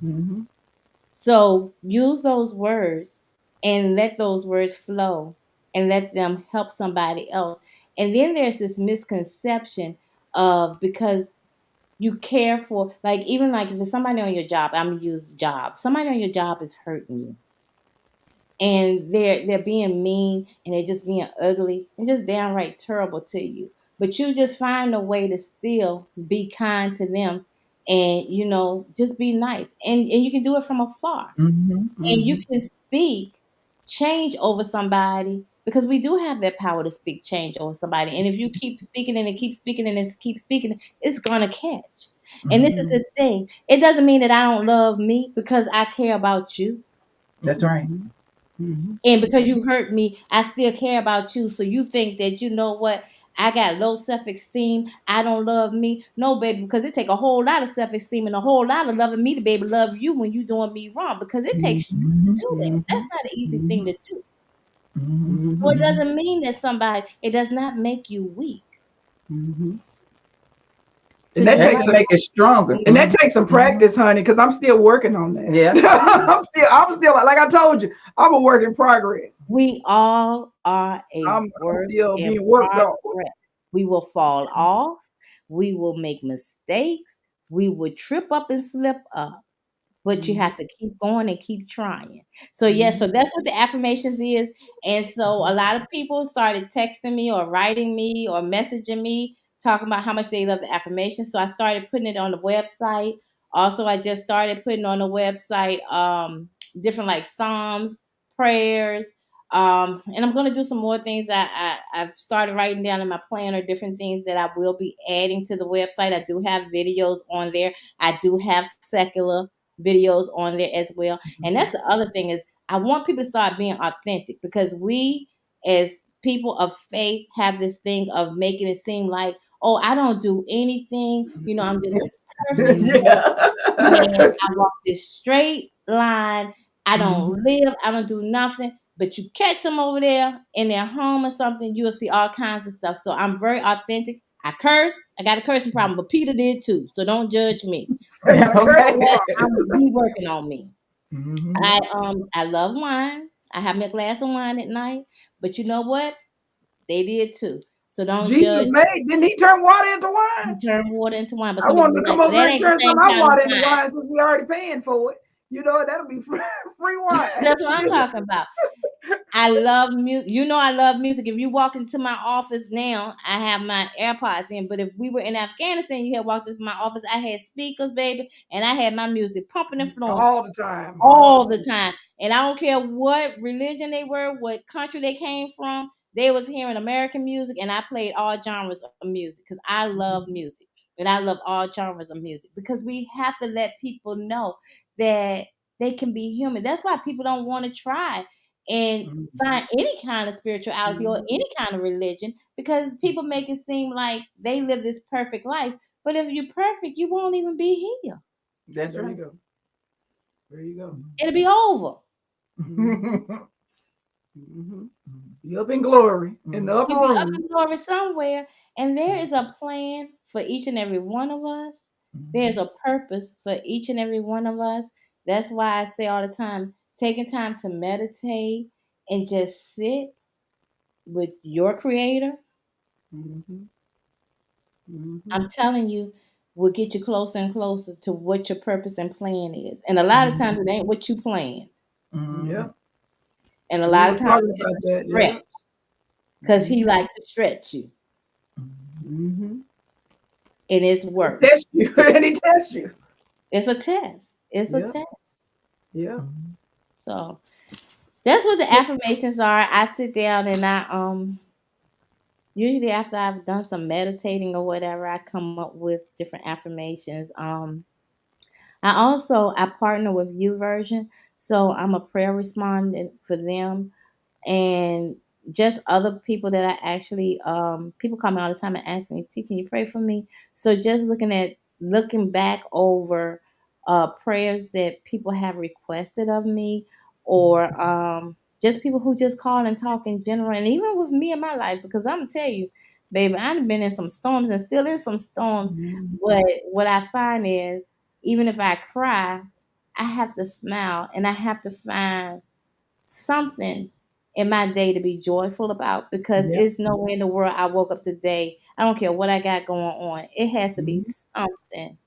Mm-hmm. So use those words and let those words flow and let them help somebody else. And then there's this misconception of, because you care for, like, even like if it's somebody on your job, I'm gonna use job. Somebody on your job is hurting you, and they're being mean and they're just being ugly and just downright terrible to you. But you just find a way to still be kind to them, and just be nice. And you can do it from afar, Mhm. and you Mhm. can speak change over somebody, because we do have that power to speak change over somebody. And if you keep speaking and keep speaking and keep speaking, it's gonna catch. And this is Mhm. the thing. It doesn't mean that I don't love me, because I care about you. That's right. Mm-hmm. And because you hurt me, I still care about you. So you think that, you know what? I got low self-esteem. I don't love me. No, baby, because it take a whole lot of self-esteem and a whole lot of loving me to be able to love you when you doing me wrong, because it takes strength to Mhm. do that. Mm-hmm. That's not an easy thing Mhm. to do. Mhm. So it Mm-hmm. Mhm. doesn't mean that it does not make you weak Mm-hmm. to And that do That takes can right. some make it stronger. and that Mhm. takes some Mhm. practice, honey, because I'm still working on that. Yeah. I'm still like I told you, I'm a work in progress. We all are a I'm work still in being worked on. progress. We will fall off. We will make mistakes. We will trip up and slip up, but you Mm-hmm. have to keep going and keep trying. So yes, so Mm-hmm. that's what the affirmations is. And so a lot of people started texting me or writing me or messaging me talking about how much they love the affirmations. So I started putting it on the website. Also, I just started putting on the website different like psalms, prayers. And I'm gonna do some more things. I've started writing down in my planner different things that I will be adding to the website. I do have videos on there. I do have secular videos on there as well. And that's the other thing, is I want people to start being authentic, because we as people of faith have this thing of making it seem like, oh, I don't do anything. I'm just this perfect saint, Yeah. and I walk this straight line. I don't Mhm. live, I don't do nothing. But you catch them over there in their home or something, you'll see all kinds of stuff. So I'm very authentic. I curse. I got a cursing problem, but Peter did too. So don't judge me. I But you curse know the Okay. what? problem. I'm be working on me. Mhm. I love wine. I have me a glass of wine at night. But you know what? They did too. So don't Jesus judge. made, didn't he turn water into wine? You turn water into wine. But I some people wanted be to come like, well, over here that and ain't the turn some same of our kind of water into wine. wine since we already paying for it. That'll be free wine. That's what I'm talking about. I love music. I love music. If you walk into my office now, I have my AirPods in. But if we were in Afghanistan, you had walked into my office, I had speakers, baby, and I had my music pumping and flowing All the time. All the all the time. time. And I don't care what religion they were, what country they came from. They was hearing American music, and I played all genres of music, because I love music, and I love all genres of music, because we have to let people know that they can be human. That's why people don't want to try and find any kind of spirituality or any kind of religion, because people make it seem like they live this perfect life. But if you're perfect, you won't even be here. That's There you right. go. There you go. It'll be over. Mm-hmm. You up in glory in the upper You'll be up room. in glory somewhere. And there is a plan for each and every one of us. There's a purpose for each and every one of us. That's why I say all the time, taking time to meditate and just sit with your creator, Mm-hmm. Mm-hmm. I'm telling you, will get you closer and closer to what your purpose and plan is. And a lot of times it ain't what you plan. Yeah. And a We lot were of times talking it's about a that. stretch Yeah. because he likes to stretch you Mm-hmm. and it's work. Test you and he tests you. It's a test. It's a Yeah. test. Yeah. So that's what the affirmations are. I sit down and I usually after I've done some meditating or whatever, I come up with different affirmations. I partner with YouVersion, so I'm a prayer respondent for them, and just other people that I actually people call me all the time and ask me, T, can you pray for me? So just looking back over prayers that people have requested of me, or just people who just call and talk in general, and even with me in my life, because I'm gonna tell you, baby, I've been in some storms and still in some storms. But what I find is, even if I cry, I have to smile and I have to find something in my day to be joyful about, because Yeah. it's nowhere in the world I woke up today. I don't care what I got going on. It has to be Mm-hmm. something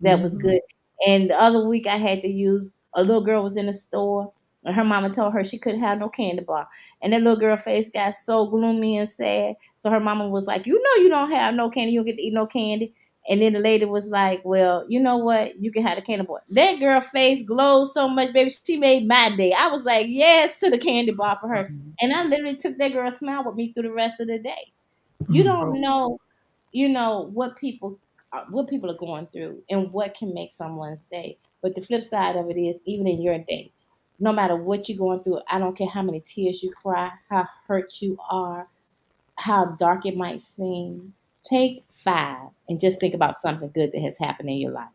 that was Mm-hmm. good. And the other week I had to use, a little girl was in the store and her mama told her she couldn't have no candy bar. And that little girl face got so gloomy and sad. So her mama was like, you know you don't have no candy, you don't get to eat no candy. And then the lady was like, well, you know what? You can have the candy bar. That girl face glowed so much, baby. She made my day. I was like, yes to the candy bar for her. And I literally took that girl's smile with me through the rest of the day. You Oh, don't know, what people are going through and what can make someone's day. But the flip side of it is, even in your day, no matter what you're going through, I don't care how many tears you cry, how hurt you are, how dark it might seem, take 5 and just think about something good that has happened in your life.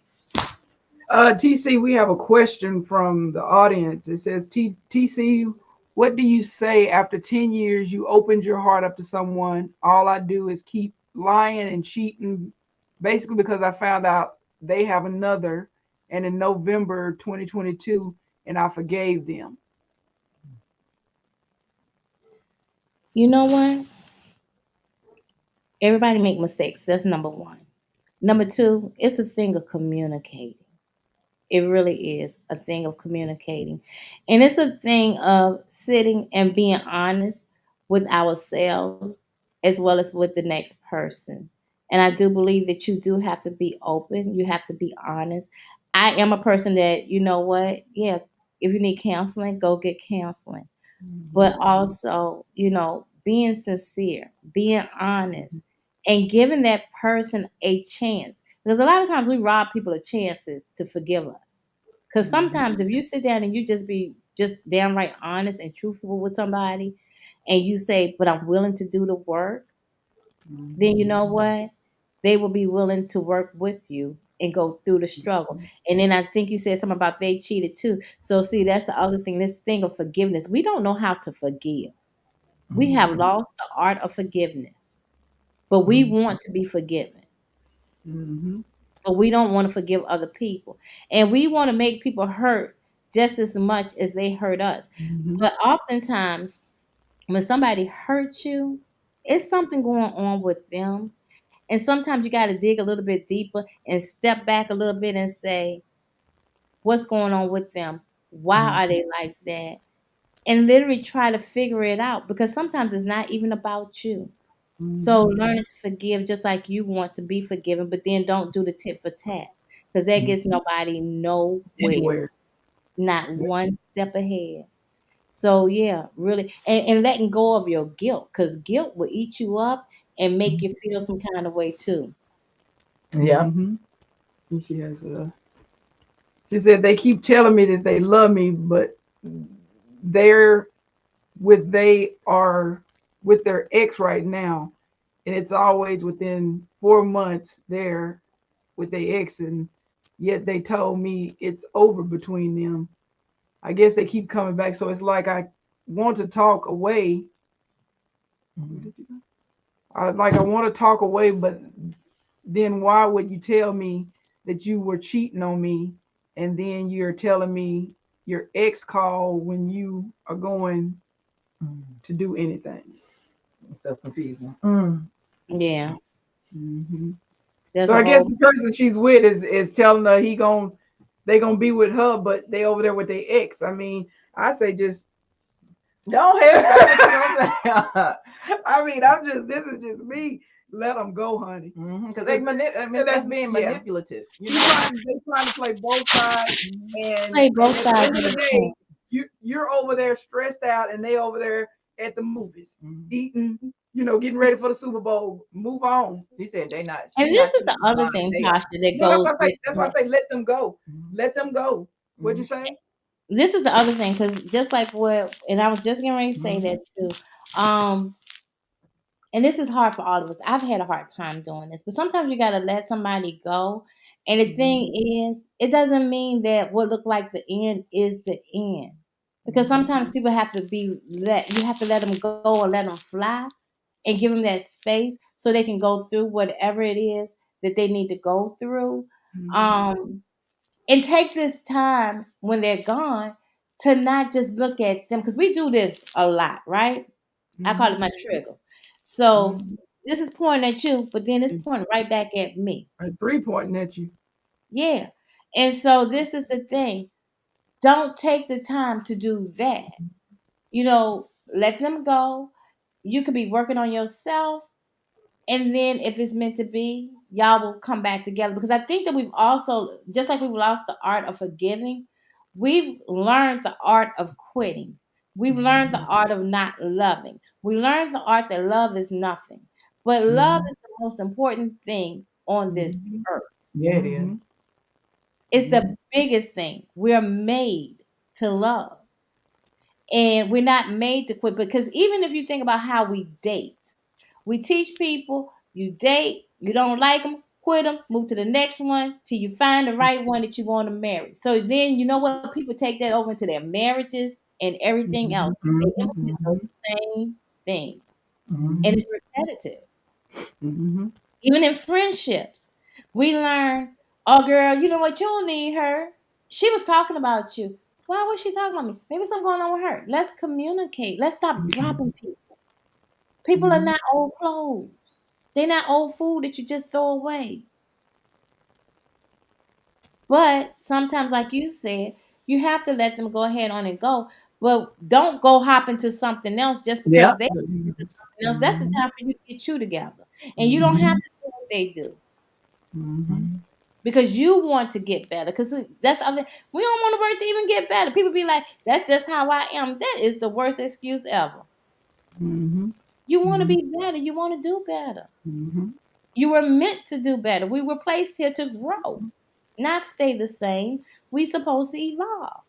TC, we have a question from the audience. It says, TC, what do you say after 10 years you opened your heart up to someone? All I do is keep lying and cheating, basically because I found out they have another, and in November 2022, and I forgave them. You know what? Everybody make mistakes. That's number one. Number two, it's a thing of communicating. It really is a thing of communicating. And it's a thing of sitting and being honest with ourselves as well as with the next person. And I do believe that you do have to be open, you have to be honest. I am a person that, you know what? Yeah, if you need counseling, go get counseling. But also, being sincere, being honest, and giving that person a chance. Because a lot of times we rob people of chances to forgive us. Because sometimes if you sit down and you just be just downright honest and truthful with somebody, and you say, but I'm willing to do the work, then you know what? They will be willing to work with you and go through the struggle. And then I think you said something about they cheated too. So see, that's the other thing, this thing of forgiveness. We don't know how to forgive. We have lost the art of forgiveness, but we want to be forgiven. Mm-hmm. But we don't want to forgive other people. And we want to make people hurt just as much as they hurt us. Mm-hmm. But oftentimes, when somebody hurts you, it's something going on with them. And sometimes you got to dig a little bit deeper and step back a little bit and say, what's going on with them? Why are they like that? And literally try to figure it out, because sometimes it's not even about you. So Mm-hmm. learning to forgive just like you want to be forgiven, but then don't do the tit for tat, because that gets nobody nowhere, Anywhere. not one step ahead. So yeah, really, and letting go of your guilt, because guilt will eat you up and make you feel some kind of way too. Yeah. Mm-hmm. She has a She said they keep telling me that they love me, but they're they are with their ex right now, and it's always within 4 months they're with their ex, and yet they told me it's over between them. I guess they keep coming back, so it's like I want to talk away. Mhm. I want to talk away, but then why would you tell me that you were cheating on me, and then you're telling me your ex call when you are going Mhm. to do anything? It's so confusing. Mm. Yeah, Hmm. there's So a I guess whole. the person she's with is telling her they gonna be with her, but they over there with their ex. I mean, I say just Don't have what you gonna say. I mean, I'm just this is just me. Let them go, honey. Because I mean, And that's that's being yeah. manipulative. You You know. trying they trying to play both sides, Mhm. Play and both at the sides end of of the the day, coin. you're over there stressed out, and they over there at the movies Mhm. eating, getting ready for the Super Bowl. Move on. She said they not. And She this not is the choosing other lives. thing, They are. Tasha, that No, that's goes what I with say. That's why I that. say let them go. Mhm. Let them go. What'd you Mhm. say? This is the other thing, because just like what, and I was just getting ready to say Mhm. that too. Um, and this is hard for all of us. I've had a hard time doing this, but sometimes you gotta let somebody go. And the thing Mhm. is, it doesn't mean that what looked like the end is the end, because sometimes Mhm. people have to be let. You have to let them go or let them fly, and give them that space so they can go through whatever it is that they need to go through. Mhm. Um, and take this time when they're gone to not just look at them, because we do this a lot, right? I call it Mhm. my trigger. So Mhm. this is pointing at you, but then it's pointing right back at me. And three pointing at you. Yeah. And so this is the thing. Don't take the time to do that. Let them go. You could be working on yourself. And then if it's meant to be, y'all will come back together. Because I think that we've also, just like we've lost the art of forgiving, we've learned the art of quitting. We've learned the Mhm. art of not loving. We learned the art that love is nothing. But love Mhm. is the most important thing on this Mhm. earth. Yeah, it is. Mhm. It's Mhm. the biggest thing. We're made to love. And we're not made to quit, because even if you think about how we date, we teach people you date, you don't like them, quit them, move to the next one till you find the right one that you want to marry. So then, you know what? People take that over into their marriages and everything else. Mhm. They Mhm. implement those Mhm. same things, and Mhm. it's repetitive. Mhm. Even in friendships, we learn, oh, girl, you know what? You don't need her. She was talking about you. Why was she talking about me? Maybe something going on with her. Let's communicate. Let's stop dropping people. People are Mhm. not old clothes. They're not old food that you just throw away. But sometimes, like you said, you have to let them go ahead on and go. But don't go hop into something else just because Yeah. they into Mhm. something else. That's the Mhm. time for you to get you together. And you don't have Mhm. to do what they do, Mhm. Mhm. because you want to get better. Because that's the other. We don't want to work to even get better. People be like, "That's just how I am." That is the worst excuse ever. Mhm. You want to Mhm. be better. You want to do better. Mhm. You were meant to do better. We were placed here to grow, not stay the same. We supposed to evolve.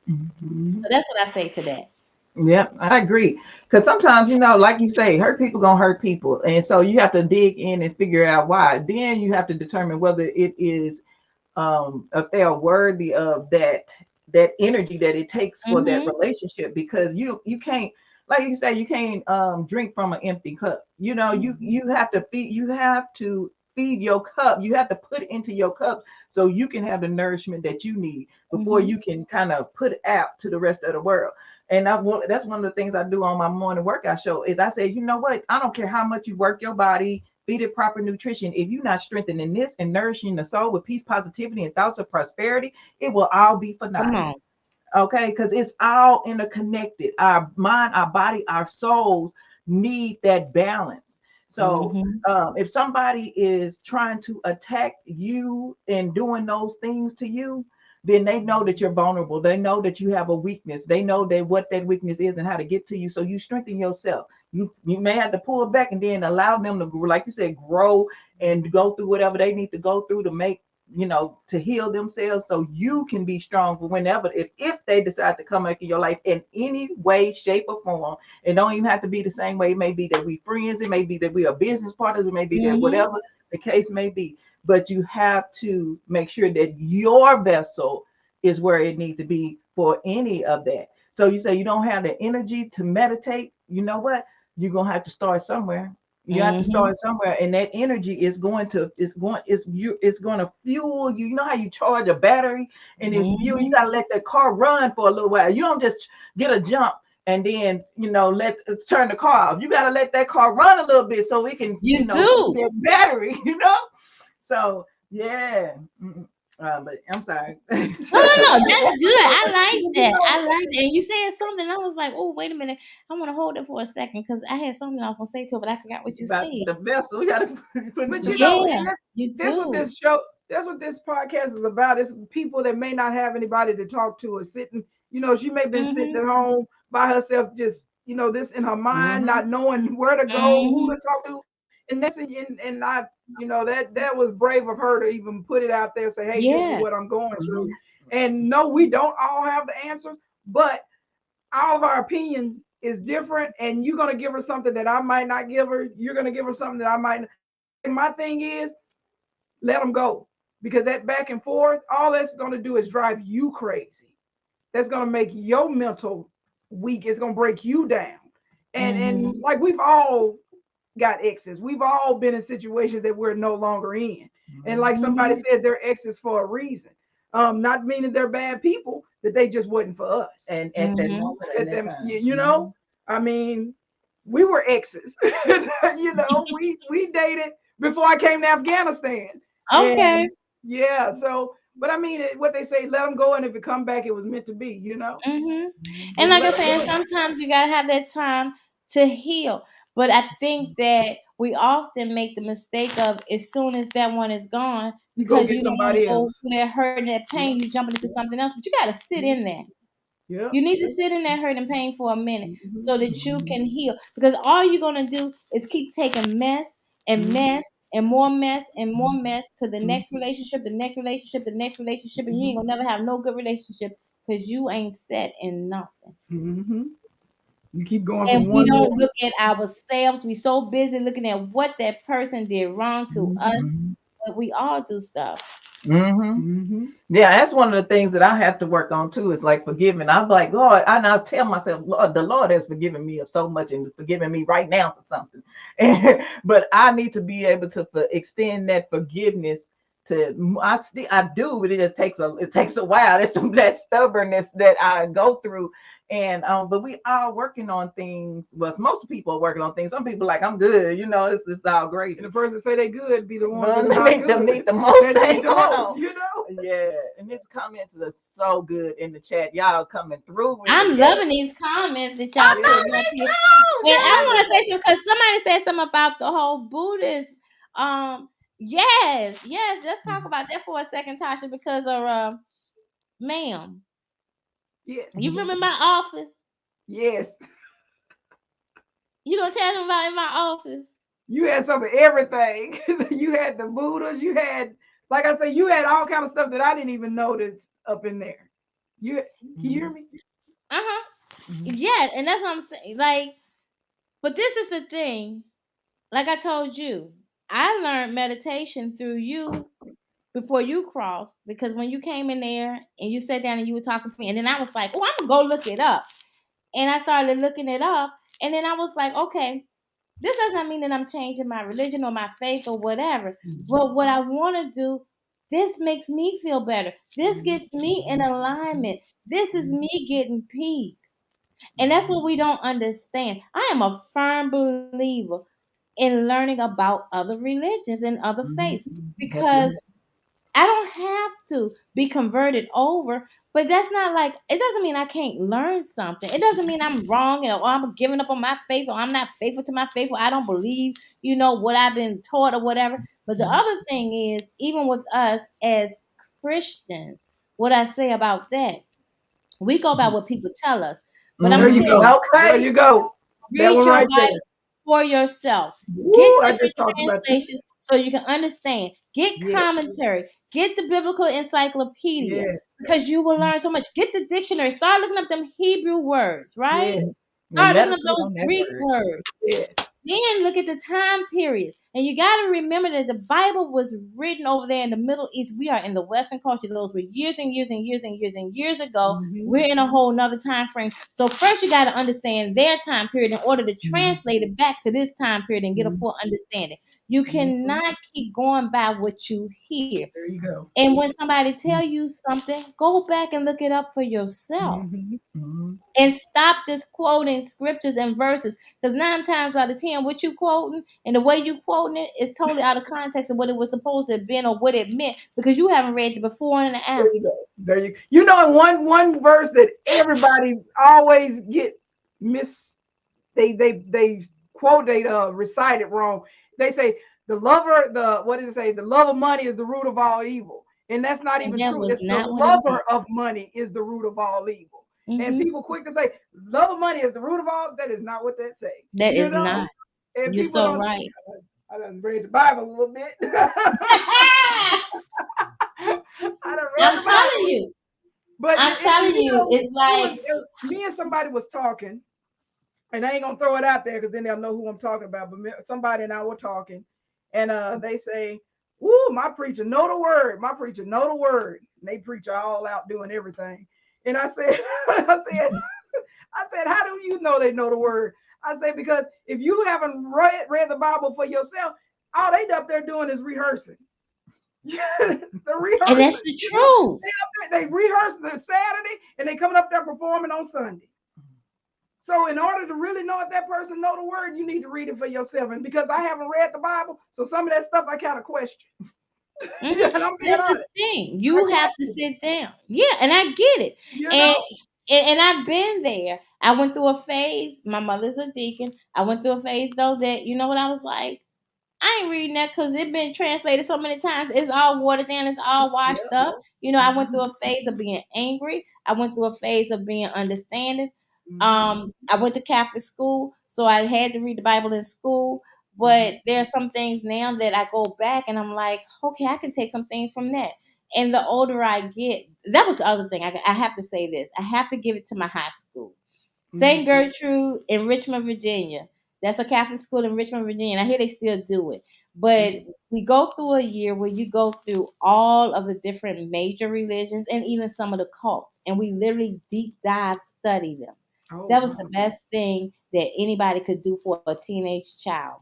Mhm. So that's what I say to that. Yeah, I agree. Because sometimes, like you say, hurt people gonna hurt people, and so you have to dig in and figure out why. Then you have to determine whether it is if they are worthy of that energy that it takes for that Mm-hmm. relationship. Because you can't, like you say, you can't drink from an empty cup. You have to feed your cup. You have to put into your cup so you can have the nourishment that you need before Mm-hmm. you can kind of put out to the rest of the world. And that's one of the things I do on my morning workout show is I say, you know what? I don't care how much you work your body, feed it proper nutrition. If you're not strengthening this and nourishing the soul with peace, positivity, and thoughts of prosperity, it will all be for Come naught. on. Okay, because it's all interconnected. Our mind, our body, our souls need that balance. So Mm-hmm. if somebody is trying to attack you and doing those things to you, then they know that you're vulnerable. They know that you have a weakness. They know that what that weakness is and how to get to you. So you strengthen yourself. You may have to pull back and then allow them to, like you said, grow and go through whatever they need to go through to make to heal themselves, so you can be strong for whenever, if they decide to come back in your life in any way, shape, or form. It don't even have to be the same way. It may be that we friends, it may be that we are business partners, it may be that whatever the case may be. But you have to make sure that your vessel is where it needs to be for any of that. So you say you don't have the energy to meditate. You know what? You're gonna have to start somewhere. You have to start somewhere, and that energy is going to it's going to fuel you. You know how you charge a battery, and if you got to let that car run for a little while. You don't just get a jump and then let turn the car off. You got to let that car run a little bit so it can get battery. So yeah. But I'm sorry. No, that's good. I like that. And you said something. I was like, oh, wait a minute. I want to hold it for a second because I had something I was gonna say to it, but I forgot what you About said. the vessel. We gotta But that's what this show, that's what this podcast is about. It's people that may not have anybody to talk to or sitting. She may have been sitting at home by herself, just this in her mind, not knowing where to go, who to talk to. And that's and I, that was brave of her to even put it out there, say, hey, this is what I'm going through. And no, we don't all have the answers, but all of our opinion is different. And you're gonna give her something that I might not give her. You're gonna give her something that I might. My thing is, let them go, because that back and forth, all that's gonna do is drive you crazy. That's gonna make your mental weak. It's gonna break you down. And like we've all got exes. We've all been in situations that we're no longer in. And like somebody said, they're exes for a reason. Not meaning they're bad people, that they just wasn't for us. And at that moment, I mean, we were exes. We dated before I came to Afghanistan. Okay. And, so, but I mean, what they say, let them go, and if it come back, it was meant to be, And like I said, sometimes you gotta have that time to heal. But I think that we often make the mistake of, as soon as that one is gone, because you don't want to go through that hurt and that pain, you jumping into something else. But you got to sit in there. Yeah. You need to sit in that hurt and pain for a minute so that you can heal. Because all you're going to do is keep taking mess and mess and more mess and more mess to the next relationship, the next relationship, the next relationship. And you ain't going to never have no good relationship because you ain't set in nothing. You keep going, and we don't look at ourselves. We so busy looking at what that person did wrong to us, but we all do stuff. Yeah, that's one of the things that I have to work on too. Is like forgiving. I'm like, Lord, and I tell myself, Lord, the Lord has forgiven me of so much and forgiven me right now for something. But I need to be able to extend that forgiveness to. I do, but it just takes a while. There's some that stubbornness that I go through. And but we are working on things. Well, most people are working on things. Some people like, I'm good, it's all great. And the person say they good be the one that need the most thing on. Yeah, and these comments are so good in the chat. Y'all coming through. I'm loving these comments that y'all put up here. And I want to say something, because somebody said something about the whole Buddhist. Yes. Let's talk about that for a second, Tasha, because of ma'am. Yes. You remember my office? Yes. You gonna tell them about in my office? You had some of everything. You had the Buddhas. You had, like I said, you had all kind of stuff that I didn't even know that's up in there. Can you hear me? Yeah, and that's what I'm saying. Like, but this is the thing. Like I told you, I learned meditation through you before you crossed, because when you came in there and you sat down and you were talking to me, and then I was like, oh, I'm gonna go look it up. And I started looking it up, and then I was like, okay, this does not mean that I'm changing my religion or my faith or whatever. But what I want to do, this makes me feel better. This gets me in alignment. This is me getting peace. And that's what we don't understand. I am a firm believer in learning about other religions and other faiths, because I don't have to be converted over, but that's not like, it doesn't mean I can't learn something. It doesn't mean I'm wrong or I'm giving up on my faith, or I'm not faithful to my faith, or I don't believe, what I've been taught or whatever. But the other thing is, even with us as Christians, what I say about that, we go by what people tell us. But I'm you go. Okay, there you go. Read your Bible for yourself. Get different translations so you can understand. Get commentary. Get the biblical encyclopedia Yes. because you will learn so much. Get the dictionary. Start looking up them Hebrew words, right? Yes. And Start looking up meditate those on that Greek word. words. Yes. Then look at the time periods. And you got to remember that the Bible was written over there in the Middle East. We are in the Western culture. Those were years and years and years and years and years ago. Mhm. We're in a whole nother time frame. So first you got to understand their time period in order to translate it back to this time period and get a full understanding. You cannot keep going by what you hear. There you go. And when somebody tell you something, go back and look it up for yourself. Mhm. Mhm. And stop just quoting scriptures and verses. Because 9 times out of 10, what you quoting and the way you quoting it is totally out of context of what it was supposed to have been or what it meant because you haven't read the before and the There after. you go. There you. You know, one verse that everybody always get they quote recite it wrong. They say what did it say? The love of money is the root of all evil, and that's not And even that true. was It's the not what it meant. lover of money is the root of all evil. And people quick to say love of money is the root of all. That is not what that say. That You is know, not. and You're people so don't. right. I done read the Bible a little bit. I done read I'm the Bible. telling you. But I'm telling you, it's like me and somebody was talking, and I ain't gonna throw it out there because then they'll know who I'm talking about. But somebody and I were talking, and they say, "Woo, my preacher know the word. My preacher know the word." And they preach all out doing everything. And I said, I said, how do you know they know the word? I said, because if you haven't read the Bible for yourself, all they up there doing is rehearsing. The rehearsing. and that's the truth. They rehearse the Saturday and they coming up there performing on Sunday. So in order to really know if that person know the word, you need to read it for yourself. And because I haven't read the Bible, so some of that stuff I kind of question. Mm-hmm. And I'm being That's honest. the thing. You have to sit down. Yeah, and I get it. You And, know? and I've been there. I went through a phase. My mother's a deacon. I went through a phase though that you know what I was like. I ain't reading that because it's been translated so many times. It's all watered down. It's all washed up. You know, I went through a phase of being angry. I went through a phase of being understanding. I went to Catholic school, so I had to read the Bible in school. But there are some things now that I go back and I'm like, okay, I can take some things from that. And the older I get, that was the other thing. I have to say this. I have to give it to my high school. St. Gertrude in Richmond, Virginia. That's a Catholic school in Richmond, Virginia. And I hear they still do it. But we go through a year where you go through all of the different major religions and even some of the cults. And we literally deep dive study them. That was the best thing that anybody could do for a teenage child.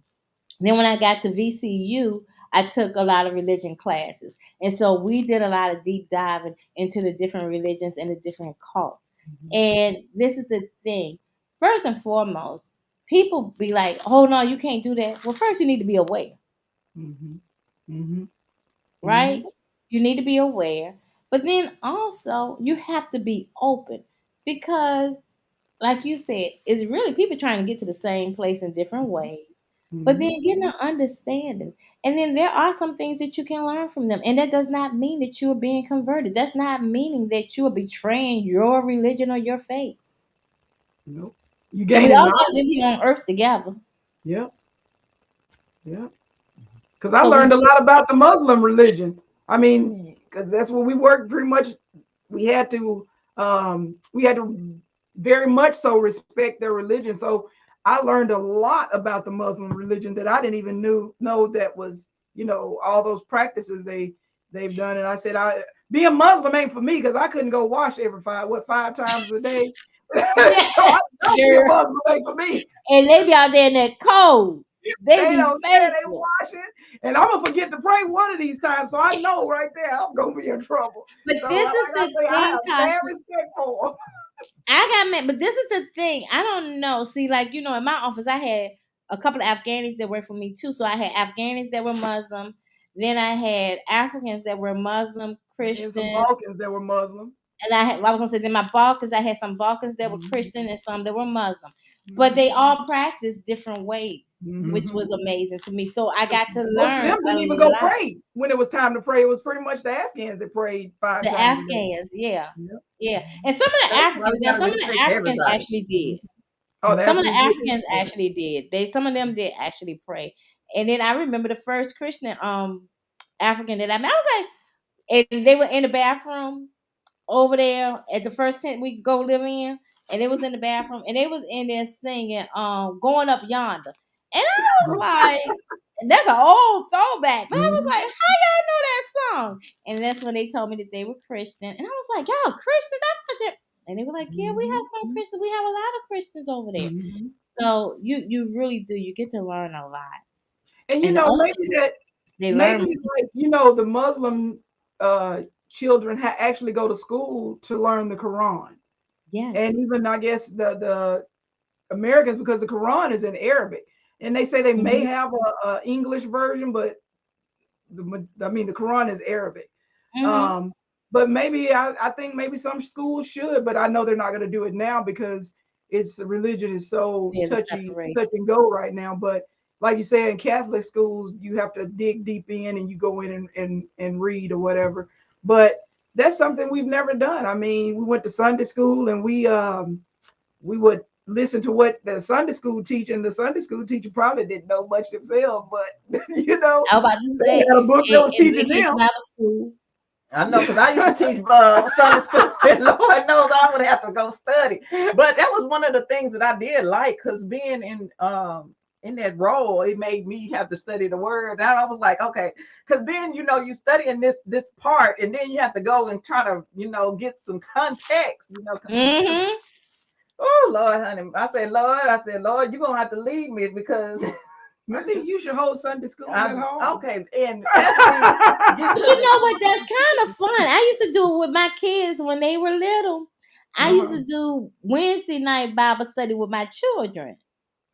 Then when I got to VCU, I took a lot of religion classes. And so we did a lot of deep diving into the different religions and the different cults. And this is the thing. First and foremost, people be like, oh, no, you can't do that. Well, first, you need to be aware, right? You need to be aware. But then also, you have to be open because, like you said, it's really people trying to get to the same place in different ways. But then getting an understanding. And then there are some things that you can learn from them. And that does not mean that you are being converted. That's not meaning that you are betraying your religion or your faith. Nope. You And we gaining all got to knowledge. live here on earth together. Yep. Yep. Because I So learned a lot about the Muslim religion. I mean, because that's what we worked pretty much. We had to very much so respect their religion. So I learned a lot about the Muslim religion that I didn't even know that was, all those practices they've done. And I said, being Muslim ain't for me because I couldn't go wash every 5 times a day. So I know being Muslim ain't for me. And they be out there in that cold. They be don't say they faithful. washing, and I'm gonna forget to pray one of these times. So I know right there I'm gonna be in trouble. But So this is the I thing, have Tasha. bad respect for them. I got mad, but this is the thing. I don't know. See, like, in my office, I had a couple of Afghanis that worked for me too. So I had Afghanis that were Muslim. Then I had Africans that were Muslim, Christian. And some Balkans that were Muslim. And I was gonna say then my Balkans, I had some Balkans that were Christian and some that were Muslim. But they all practiced different ways, which was amazing to me. So I got to learn. Most of them didn't even go pray when it was time to pray. It was pretty much the Afghans that prayed 5 the times. Afghans, yeah. And some of the Africans actually did. Some of the Africans actually did. Some of them did actually pray. And then I remember the first Christian African that I met. I was like, and they were in the bathroom over there at the first tent we go live in, and they was in the bathroom, and they was in there singing "Going Up Yonder," and I was like, and that's an old throwback, but I was like, how y'all know that song? And that's when they told me that they were Christian, and I was like, y'all Christian? I thought that, and they were like, yeah, we have some Christians, we have a lot of Christians over there. So you really do, you get to learn a lot. And you And the know, other maybe thing that they maybe learn, like you know the Muslim children actually go to school to learn the Quran, yes, and even I guess the Americans, because the Quran is in Arabic, and they say they may have a English version, but I mean the Quran is Arabic. Um, but maybe I think maybe some schools should, but I know they're not going to do it now because it's religion is so yeah, the touch separation. and go right now. But like you say, in Catholic schools, you have to dig deep in and you go in and read or whatever. But that's something we've never done. I mean, we went to Sunday school and we would listen to what the Sunday school teacher, and the Sunday school teacher probably didn't know much themselves, but you know, I was about to they say, had a book that was in teaching vacation them. Bible school. I know, because I used to teach Sunday school, and Lord knows I would have to go study. But that was one of the things that I did like, because being in that role, it made me have to study the word. And I was like, okay, because then you studying this part, and then you have to go and try to get some context. Oh Lord, honey, I said, Lord, you're gonna have to lead me because. I think you should hold Sunday school at home. Okay, and as we get But you know what? That's kind of fun. I used to do it with my kids when they were little. I used to do Wednesday night Bible study with my children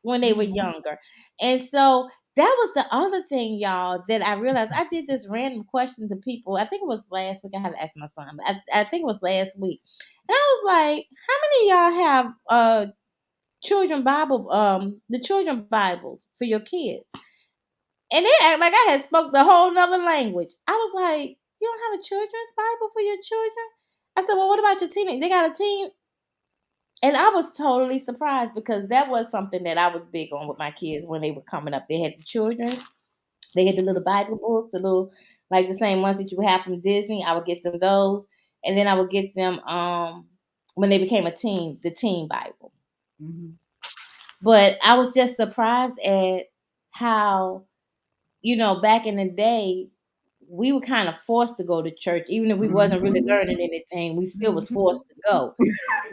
when they were younger. And so that was the other thing, y'all, that I realized. I did this random question to people. I think it was last week. I have to ask my son, but I think it was last week. And I was like, how many of y'all have children Bible, the children Bibles for your kids? And they act like I had spoke the whole nother language. I was like, you don't have a children's Bible for your children? I said, well, what about your teenage? They got a teen? And I was totally surprised because that was something that I was big on with my kids when they were coming up. They had the children, they had the little Bible books, the little, like the same ones that you would have from Disney. I would get them those. And then I would get them when they became a teen, the teen Bible. But I was just surprised at how, back in the day, we were kind of forced to go to church, even if we wasn't really learning anything. We still was forced to go,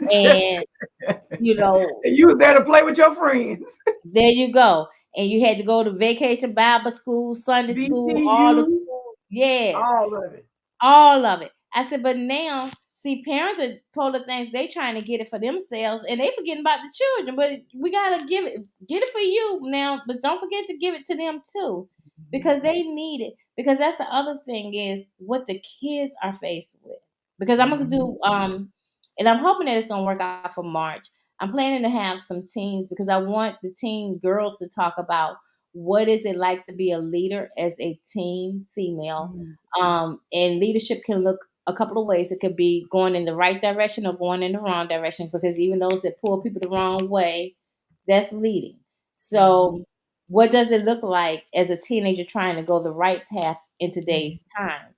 and And you was there to play with your friends. there you go. And you had to go to vacation Bible school, Sunday school, all the BTU, school. Yes, all of it. all of it. I said, but now, see, parents are pulling things. They trying to get it for themselves, and they forgetting about the children. But we gotta get it for you now. But don't forget to give it to them too, because they need it. Because that's the other thing is what the kids are faced with. Because I'm gonna do and I'm hoping that it's gonna work out for March. I'm planning to have some teens because I want the teen girls to talk about what is it like to be a leader as a teen female. And leadership can look a couple of ways. It could be going in the right direction or going in the wrong direction, because even those that pull people the wrong way, that's leading. So what does it look like as a teenager trying to go the right path in today's time?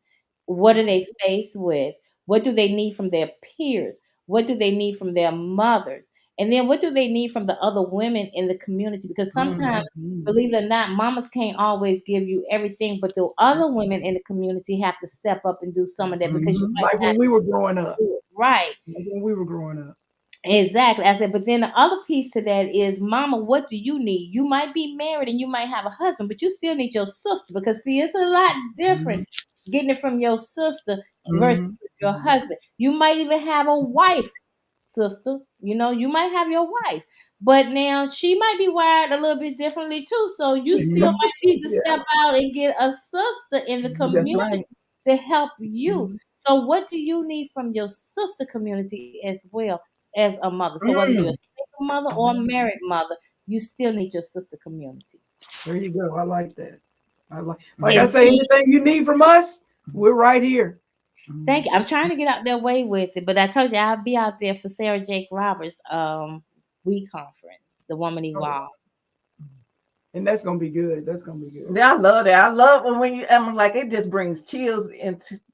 What are they faced with? What do they need from their peers? What do they need from their mothers? And then what do they need from the other women in the community? Because sometimes, believe it or not, mamas can't always give you everything, but the other women in the community have to step up and do some of that because you might like when we were growing up. Right. Like when we were growing up. Exactly. I said, but then the other piece to that is, mama, what do you need? You might be married and you might have a husband, but you still need your sister, because see, it's a lot different getting it from your sister versus your husband. You might even have a wife, sister. You might have your wife, but now she might be wired a little bit differently too. So you still might need to step out and get a sister in the community to help you. So what do you need from your sister community as well as a mother? So whether you're a single mother or a married mother, you still need your sister community. There you go. I like that. Like I say, anything you need from us, we're right here. Thank you. I'm trying to get out there way with it, but I told you I'll be out there for Sarah Jake Roberts' week conference, the Woman Evolved. And that's gonna be good. That's gonna be good. Yeah, I love that. I love when you. I'm like, it just brings chills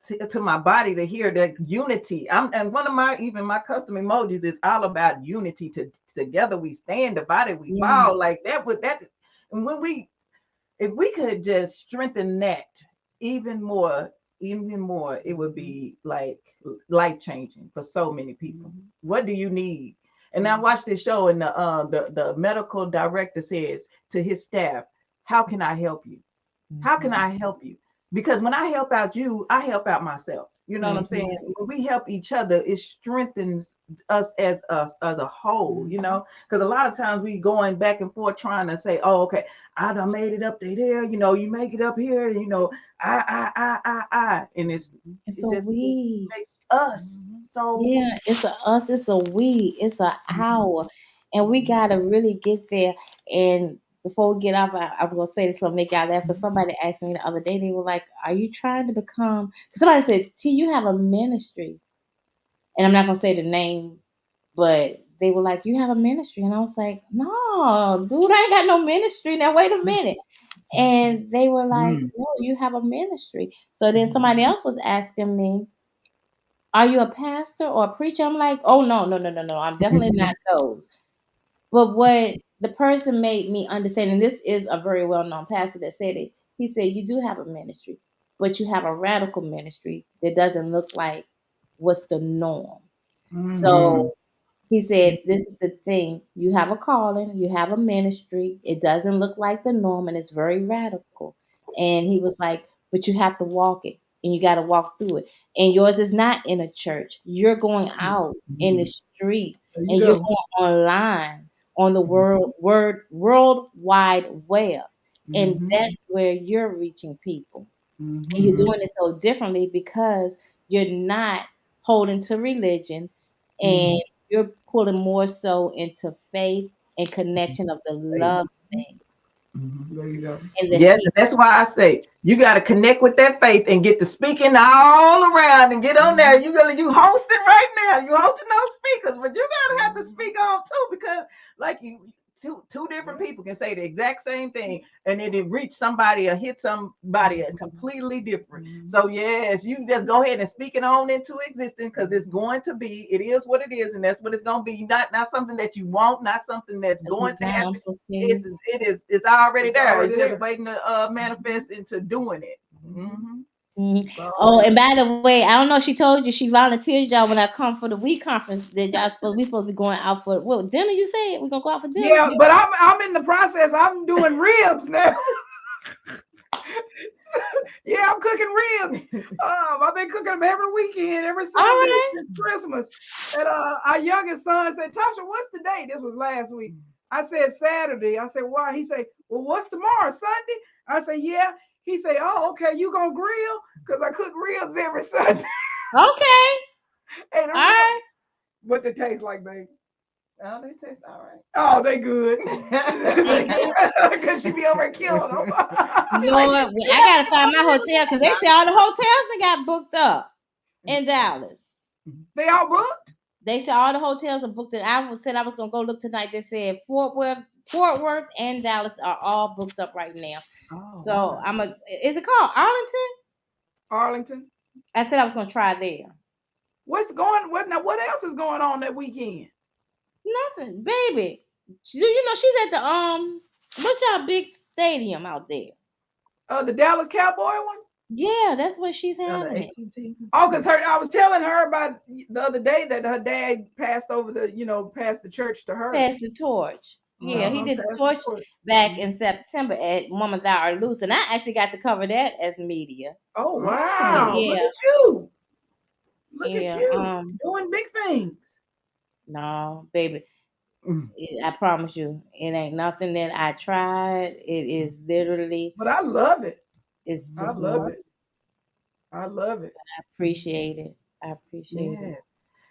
to my body to hear the unity. And one of my custom emojis is all about unity. Together we stand, divided we fall. Like that would that. And if we could just strengthen that even more, it would be like life changing for so many people. What do you need? And I watched this show, and the medical director says to his staff, "How can I help you? How can I help you? Because when I help out you, I help out myself. You know what I'm saying? When we help each other, it strengthens us as a whole, you know, because a lot of times we going back and forth trying to say, oh, okay, I done made it up there, you know, you make it up here, you know, and it makes us. So yeah, it's a us, it's a we, it's a our, and we gotta really get there. And before we get off, I'm gonna say this to make y'all laugh. Because somebody asked me the other day, they were like, "Are you trying to become?" Because somebody said, "T, you have a ministry," and I'm not gonna say the name, but they were like, "You have a ministry," and I was like, "No, dude, I ain't got no ministry." Now wait a minute. And they were like, "No, you have a ministry." So then somebody else was asking me, "Are you a pastor or a preacher?" I'm like, "Oh no, no, no, no, no. I'm definitely not those." But what the person made me understand, and this is a very well-known pastor that said it, he said, "You do have a ministry, but you have a radical ministry that doesn't look like what's the norm." So he said, "This is the thing. You have a calling, you have a ministry. It doesn't look like the norm, and it's very radical." And he was like, "But you have to walk it, and you got to walk through it. And yours is not in a church. You're going out in the streets, and you're going online on the world wide web, and that's where you're reaching people. And you're doing it so differently because you're not holding to religion, and you're pulling more so into faith and connection of the love thing." There you go. And Yes, and that's why I say you got to connect with that faith and get to speaking all around and get on there. You hosting right now. You hosting those speakers, but you gotta have to speak on too, because like two different people can say the exact same thing and then it reach somebody or hit somebody completely different. So yes, you just go ahead and speak it on into existence, because it's going to be, it is what it is, and that's what it's going to be. Not something that you want, not something that's going to happen. It's already there. It's just waiting to manifest into doing it. Oh, and by the way, I don't know if she told you, she volunteered y'all when I come for the week conference that we supposed to be going out for dinner. You said we're gonna go out for dinner. Yeah, but I'm in the process. I'm doing ribs now. Yeah, I'm cooking ribs. I've been cooking them every weekend, every Sunday since Christmas. And our youngest son said, "Tasha, what's the day?" This was last week. I said Saturday. I said, "Why?" He said, "Well, what's tomorrow? Sunday?" I said, "Yeah." He said, "Oh, okay. You gonna grill?" Because I cook ribs every Sunday. Okay. All right. What they taste like, baby? Oh, they taste all right. Oh, they good. Because she be over killing them. Lord, I gotta find my hotel, because they say all the hotels that got booked up in Dallas. They all booked? They said all the hotels are booked. I said I was gonna go look tonight. They said Fort Worth, and Dallas are all booked up right now. Oh, so wow. Is it called Arlington? Arlington. I said I was gonna try there. What else is going on that weekend? Nothing, baby. You know she's at the what's y'all big stadium out there? The Dallas Cowboy one? Yeah, that's where she's having it. Oh, because I was telling her about the other day that her dad passed the church to her. Passed the torch. Yeah, he did the torch back in September at Woman Thou Art Loose, and I actually got to cover that as media. Oh wow! Yeah. Look at you! Look at you doing big things. No, baby. I promise you, it ain't nothing that I tried. It is literally. But I love it. It's just I love it. I love it. I appreciate it. I appreciate it.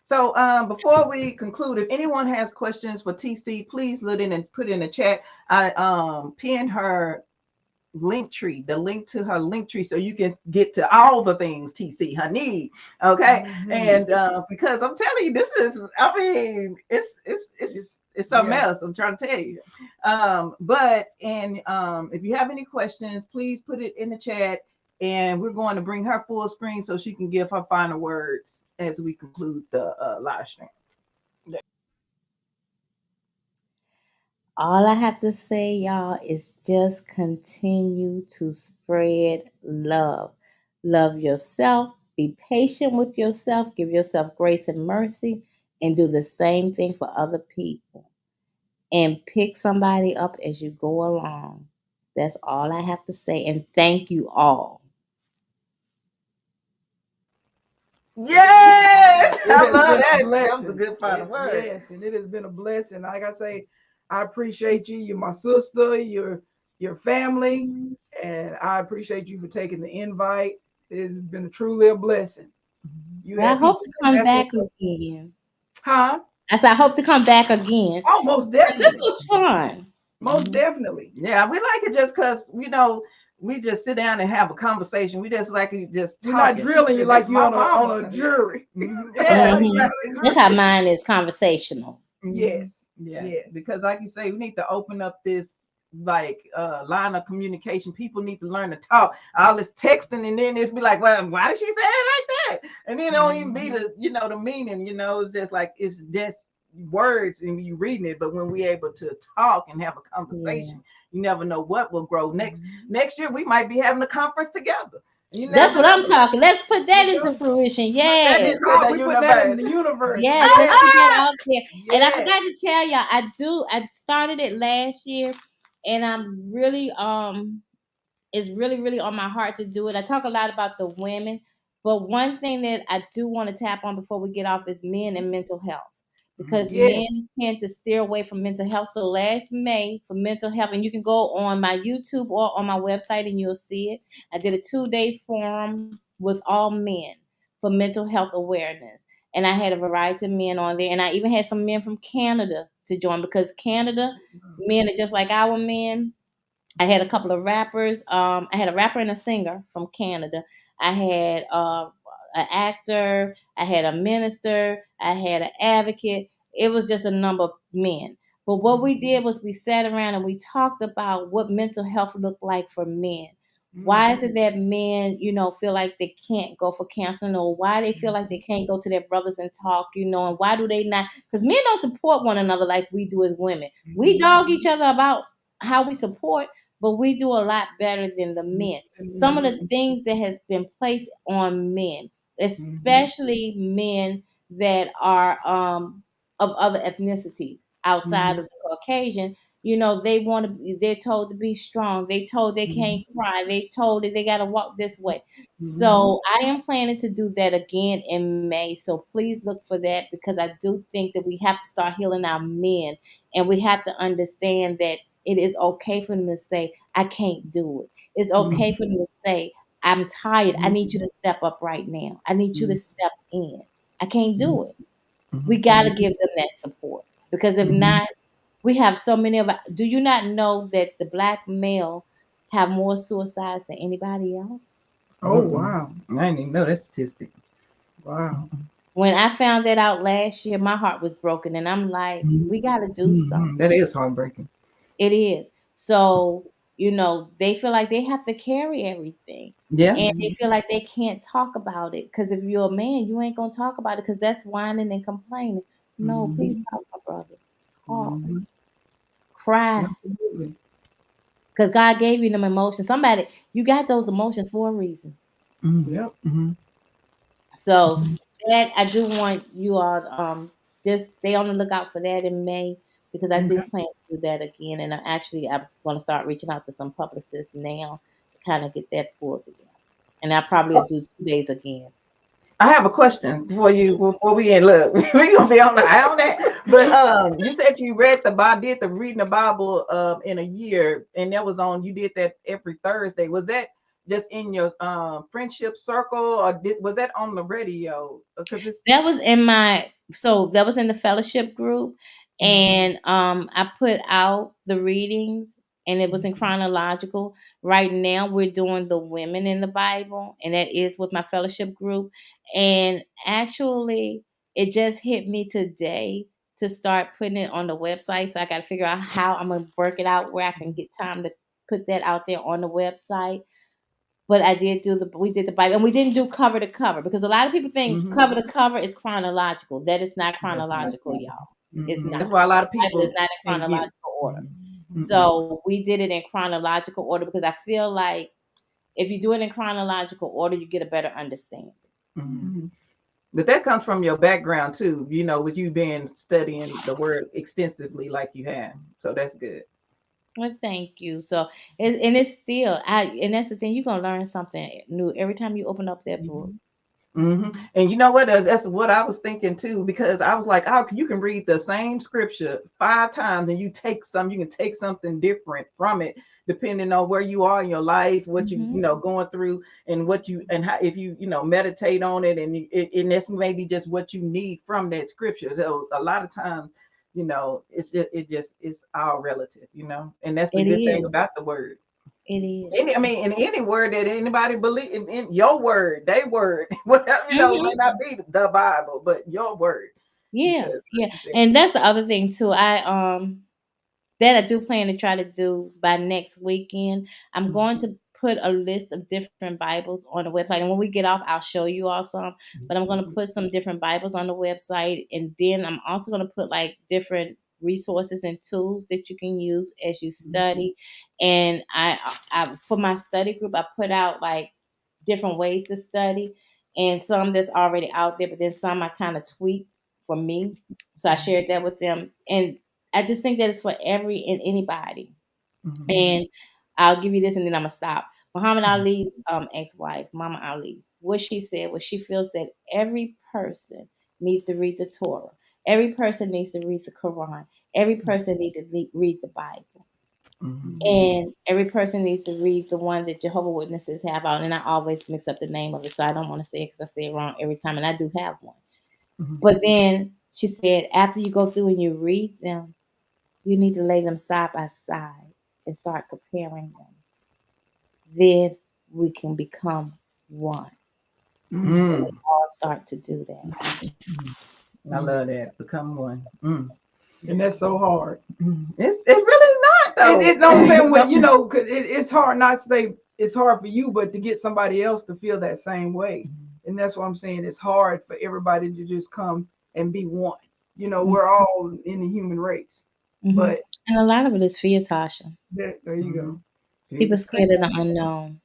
So before we conclude, if anyone has questions for Tee Cee, please put it in the chat. I pinned her link tree, the link to her link tree, so you can get to all the things Tee Cee her need. Okay. And because I'm telling you, this is, I mean, it's a mess. I'm trying to tell you. But if you have any questions, please put it in the chat. and we're going to bring her full screen so she can give her final words as we conclude the live stream. All I have to say, y'all, is just continue to spread love. Love yourself. Be patient with yourself. Give yourself grace and mercy. And do the same thing for other people. And pick somebody up as you go along. That's all I have to say. And thank you all. Yes, I love been a that. That blessing. was a good final word. Yes, and it has been a blessing. Like I say, I appreciate you. You're my sister. You're your family, and I appreciate you for taking the invite. It's been truly a blessing. You I have hope people to come asking back for- again. Huh? I said I hope to come back again. Oh, most This definitely. was fun. Most definitely. Yeah, we like it just because we just sit down and have a conversation. We just like it just We're not talking. drilling you That's like you're my on mama. a jury. Yeah, Mhm. That's how mine is conversational. Yes. Yeah. Yes. Because like you say, we need to open up this line of communication. People need to learn to talk. All this texting and then it's be like, well, why did she say it like that? And then it don't even be the the meaning, it's just like it's just words and you reading it. But when we able to talk and have a conversation, you never know what will grow next year. We might be having a conference together. That's what I'm talking. Let's put that into fruition. Yes. That We put that in the universe. Yes, let's put that out there. And I Yes. forgot to tell y'all, I started it last year and I'm really it's really, really on my heart to do it. I talk a lot about the women, but one thing that I do want to tap on before we get off is men and mental health. Because Yes. men tend to steer away from mental health. So last May for mental health, and you can go on my YouTube or on my website and you'll see it. I did a 2-day forum with all men for mental health awareness. And I had a variety of men on there. And I even had some men from Canada to join because Canada, men are just like our men. I had a couple of rappers. I had a rapper and a singer from Canada. I had an actor. I had a minister. I had an advocate. It was just a number of men. But what we did was we sat around and we talked about what mental health looked like for men. Why is it that men, feel like they can't go for counseling, or why they feel like they can't go to their brothers and talk, and why do they not? Because men don't support one another like we do as women. We dog each other about how we support, but we do a lot better than the men. Some of the things that has been placed on men, especially men that are of other ethnicities outside of the Caucasian, they're told to be strong. They told they can't cry. They told that they got to walk this way. So I am planning to do that again in May. So please look for that because I do think that we have to start healing our men, and we have to understand that it is okay for them to say, I can't do it. It's okay for them to say, I'm tired. I need you to step up right now. I need you to step in. I can't do it. We got to give them that support because if not, we have so many of. Do you not know that the black male have more suicides than anybody else? Oh, wow. I didn't even know that statistic. Wow. When I found that out last year, my heart was broken, and I'm like, we got to do something. That is heartbreaking. It is. So, they feel like they have to carry everything. Yeah. And they feel like they can't talk about it. Because if you're a man, you ain't going to talk about it because that's whining and complaining. No, please talk, my brothers. Talk. Cry. Absolutely. Because God gave you them emotions. You got those emotions for a reason. Yep. So that I do want you all just stay on the lookout for that in May because I do plan to do that again. And I'm going to start reaching out to some publicists now to kind of get that pulled together. And I probably will do 2 days again. I have a question for you before we end. Look, we're gonna be on that. But you said you did the reading the Bible in a year, and that was you did that every Thursday. Was that just in your friendship circle, or was that on the radio? Because that was in the fellowship group, and I put out the readings, and it was in chronological. Right now, we're doing the women in the Bible, and that is with my fellowship group. And actually, it just hit me today to start putting it on the website. So I got to figure out how I'm gonna work it out where I can get time to put that out there on the website. But we did the Bible, and we didn't do cover to cover because a lot of people think cover to cover is chronological. That is not chronological, y'all. It's not. That's why a lot of The Bible people is not in chronological order. So we did it in chronological order because I feel like if you do it in chronological order, you get a better understanding. But that comes from your background too, you know, with you being studying the word extensively like you have. So that's good. Well, thank you. So, and it's still, and that's the thing, you're gonna learn something new every time you open up that book. And you know what? That's what I was thinking too, because I was like, oh, you can read the same scripture 5 times and you can take something different from it, depending on where you are in your life, what you know going through, and what you and how if you meditate on it, and that's maybe just what you need from that scripture. So a lot of times, it's all relative, and that's the good thing about the word. It is. Any word that anybody believe in your word, they word, whatever, may not be the Bible, but your word. Yeah, and that's the other thing too. I do plan to try to do by next weekend. I'm going to put a list of different Bibles on the website, and when we get off, I'll show you all some. But I'm going to put some different Bibles on the website, and then I'm also going to put like different resources and tools that you can use as you study. And I for my study group, I put out like different ways to study, and some that's already out there, but then some I kind of tweaked for me. So I shared that with them, and I just think that it's for anybody. And I'll give you this, and then I'm gonna stop. Muhammad Ali's ex-wife, Mama Ali, what she said was she feels that every person needs to read the Torah. Every person needs to read the Quran. Every person needs to read the Bible. And every person needs to read the one that Jehovah's Witnesses have out. And I always mix up the name of it, so I don't want to say it because I say it wrong every time, and I do have one. But then she said, after you go through and you read them, you need to lay them side by side and start comparing them. Then we can become one. And we all start to do that. I love that. Become one. And that's so hard. It really is not though. It don't say what because it's hard not to say it's hard for you, but to get somebody else to feel that same way. And that's what I'm saying. It's hard for everybody to just come and be one. We're all in the human race. But and a lot of it is fear, Tasha. There you go. People scared of the unknown.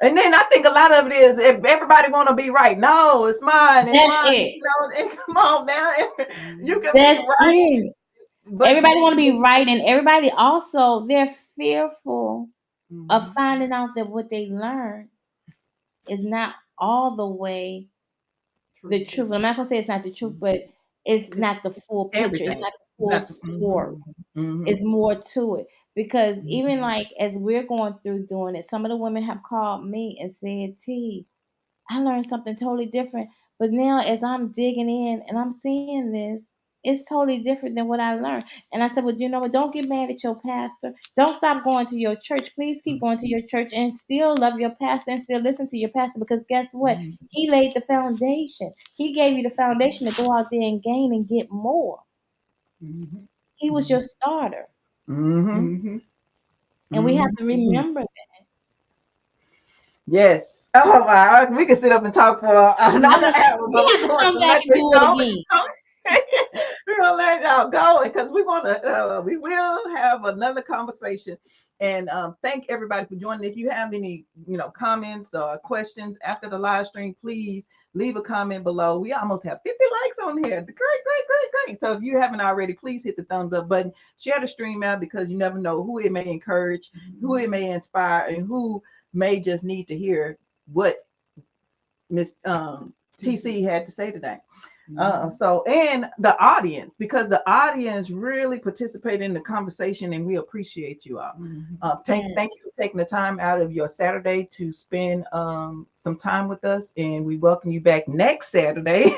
And then I think a lot of it is if everybody want to be right. No, it's mine. It's That's mine. it. And come on now. You can That's be right. it. But everybody want to be right, and everybody also they're fearful of finding out that what they learned is not all the way the truth. I'm not gonna say it's not the truth, but it's not the full picture. It's not the full story. It's more to it. Because even like as we're going through doing it, some of the women have called me and said, T, I learned something totally different. But now as I'm digging in and I'm seeing this, it's totally different than what I learned. And I said, well, you know what? Don't get mad at your pastor. Don't stop going to your church. Please keep going to your church and still love your pastor and still listen to your pastor, because guess what? He laid the foundation. He gave you the foundation to go out there and gain and get more. He was your starter. And we have to remember that. Yes. Oh my! We can sit up and talk for another hour. We have to come back and do it again. We're gonna let y'all go because we will have another conversation. And thank everybody for joining. If you have any comments or questions after the live stream, please leave a comment below. We almost have 50 likes on here. Great. So if you haven't already, please hit the thumbs up button. Share the stream out, because you never know who it may encourage, who it may inspire, and who may just need to hear what Miss Tee Cee had to say today. So, and the audience, because the audience really participate in the conversation, and we appreciate you all. Thank you for taking the time out of your Saturday to spend some time with us, and we welcome you back next Saturday.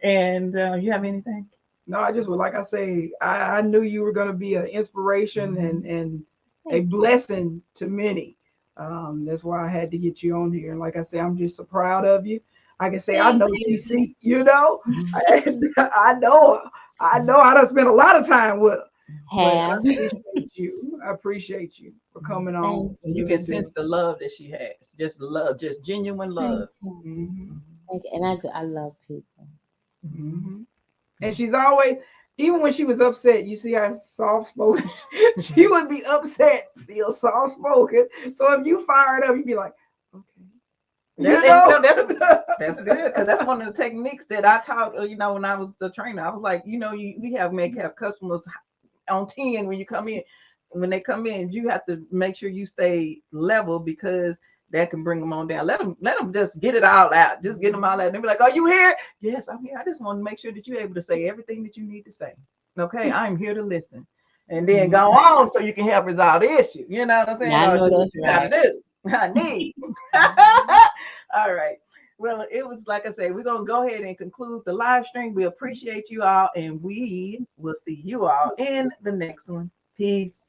And you have anything? No, I just would, like I say, I knew you were going to be an inspiration and a blessing to many. That's why I had to get you on here. And like I say, I'm just so proud of you. I can say I know Tee Cee, I know I done spent a lot of time with her. Have. But I appreciate you. I appreciate you for coming on. Thank And you can sense the love that she has. Just love, just genuine love. Thank you. Mm-hmm. Thank you. And I love people. Mm-hmm. And she's always, even when she was upset, you see how soft spoken she would be upset, still soft spoken. So if you fired up, you'd be like, okay. That's good, because that's one of the techniques that I taught. When I was a trainer, I was like, we have customers on 10 when you come in. When they come in, you have to make sure you stay level, because that can bring them on down. Let them just get it all out. Just get them all out. And they be like, "Are you here?" "Yes, I'm here. I just want to make sure that you're able to say everything that you need to say. Okay, I'm here to listen." And then go on so you can help resolve the issue. You know what I'm saying? Yeah, I know that's you right. gotta do. I need. All right. Well, it was, like I said, we're going to go ahead and conclude the live stream. We appreciate you all, and we will see you all in the next one. Peace.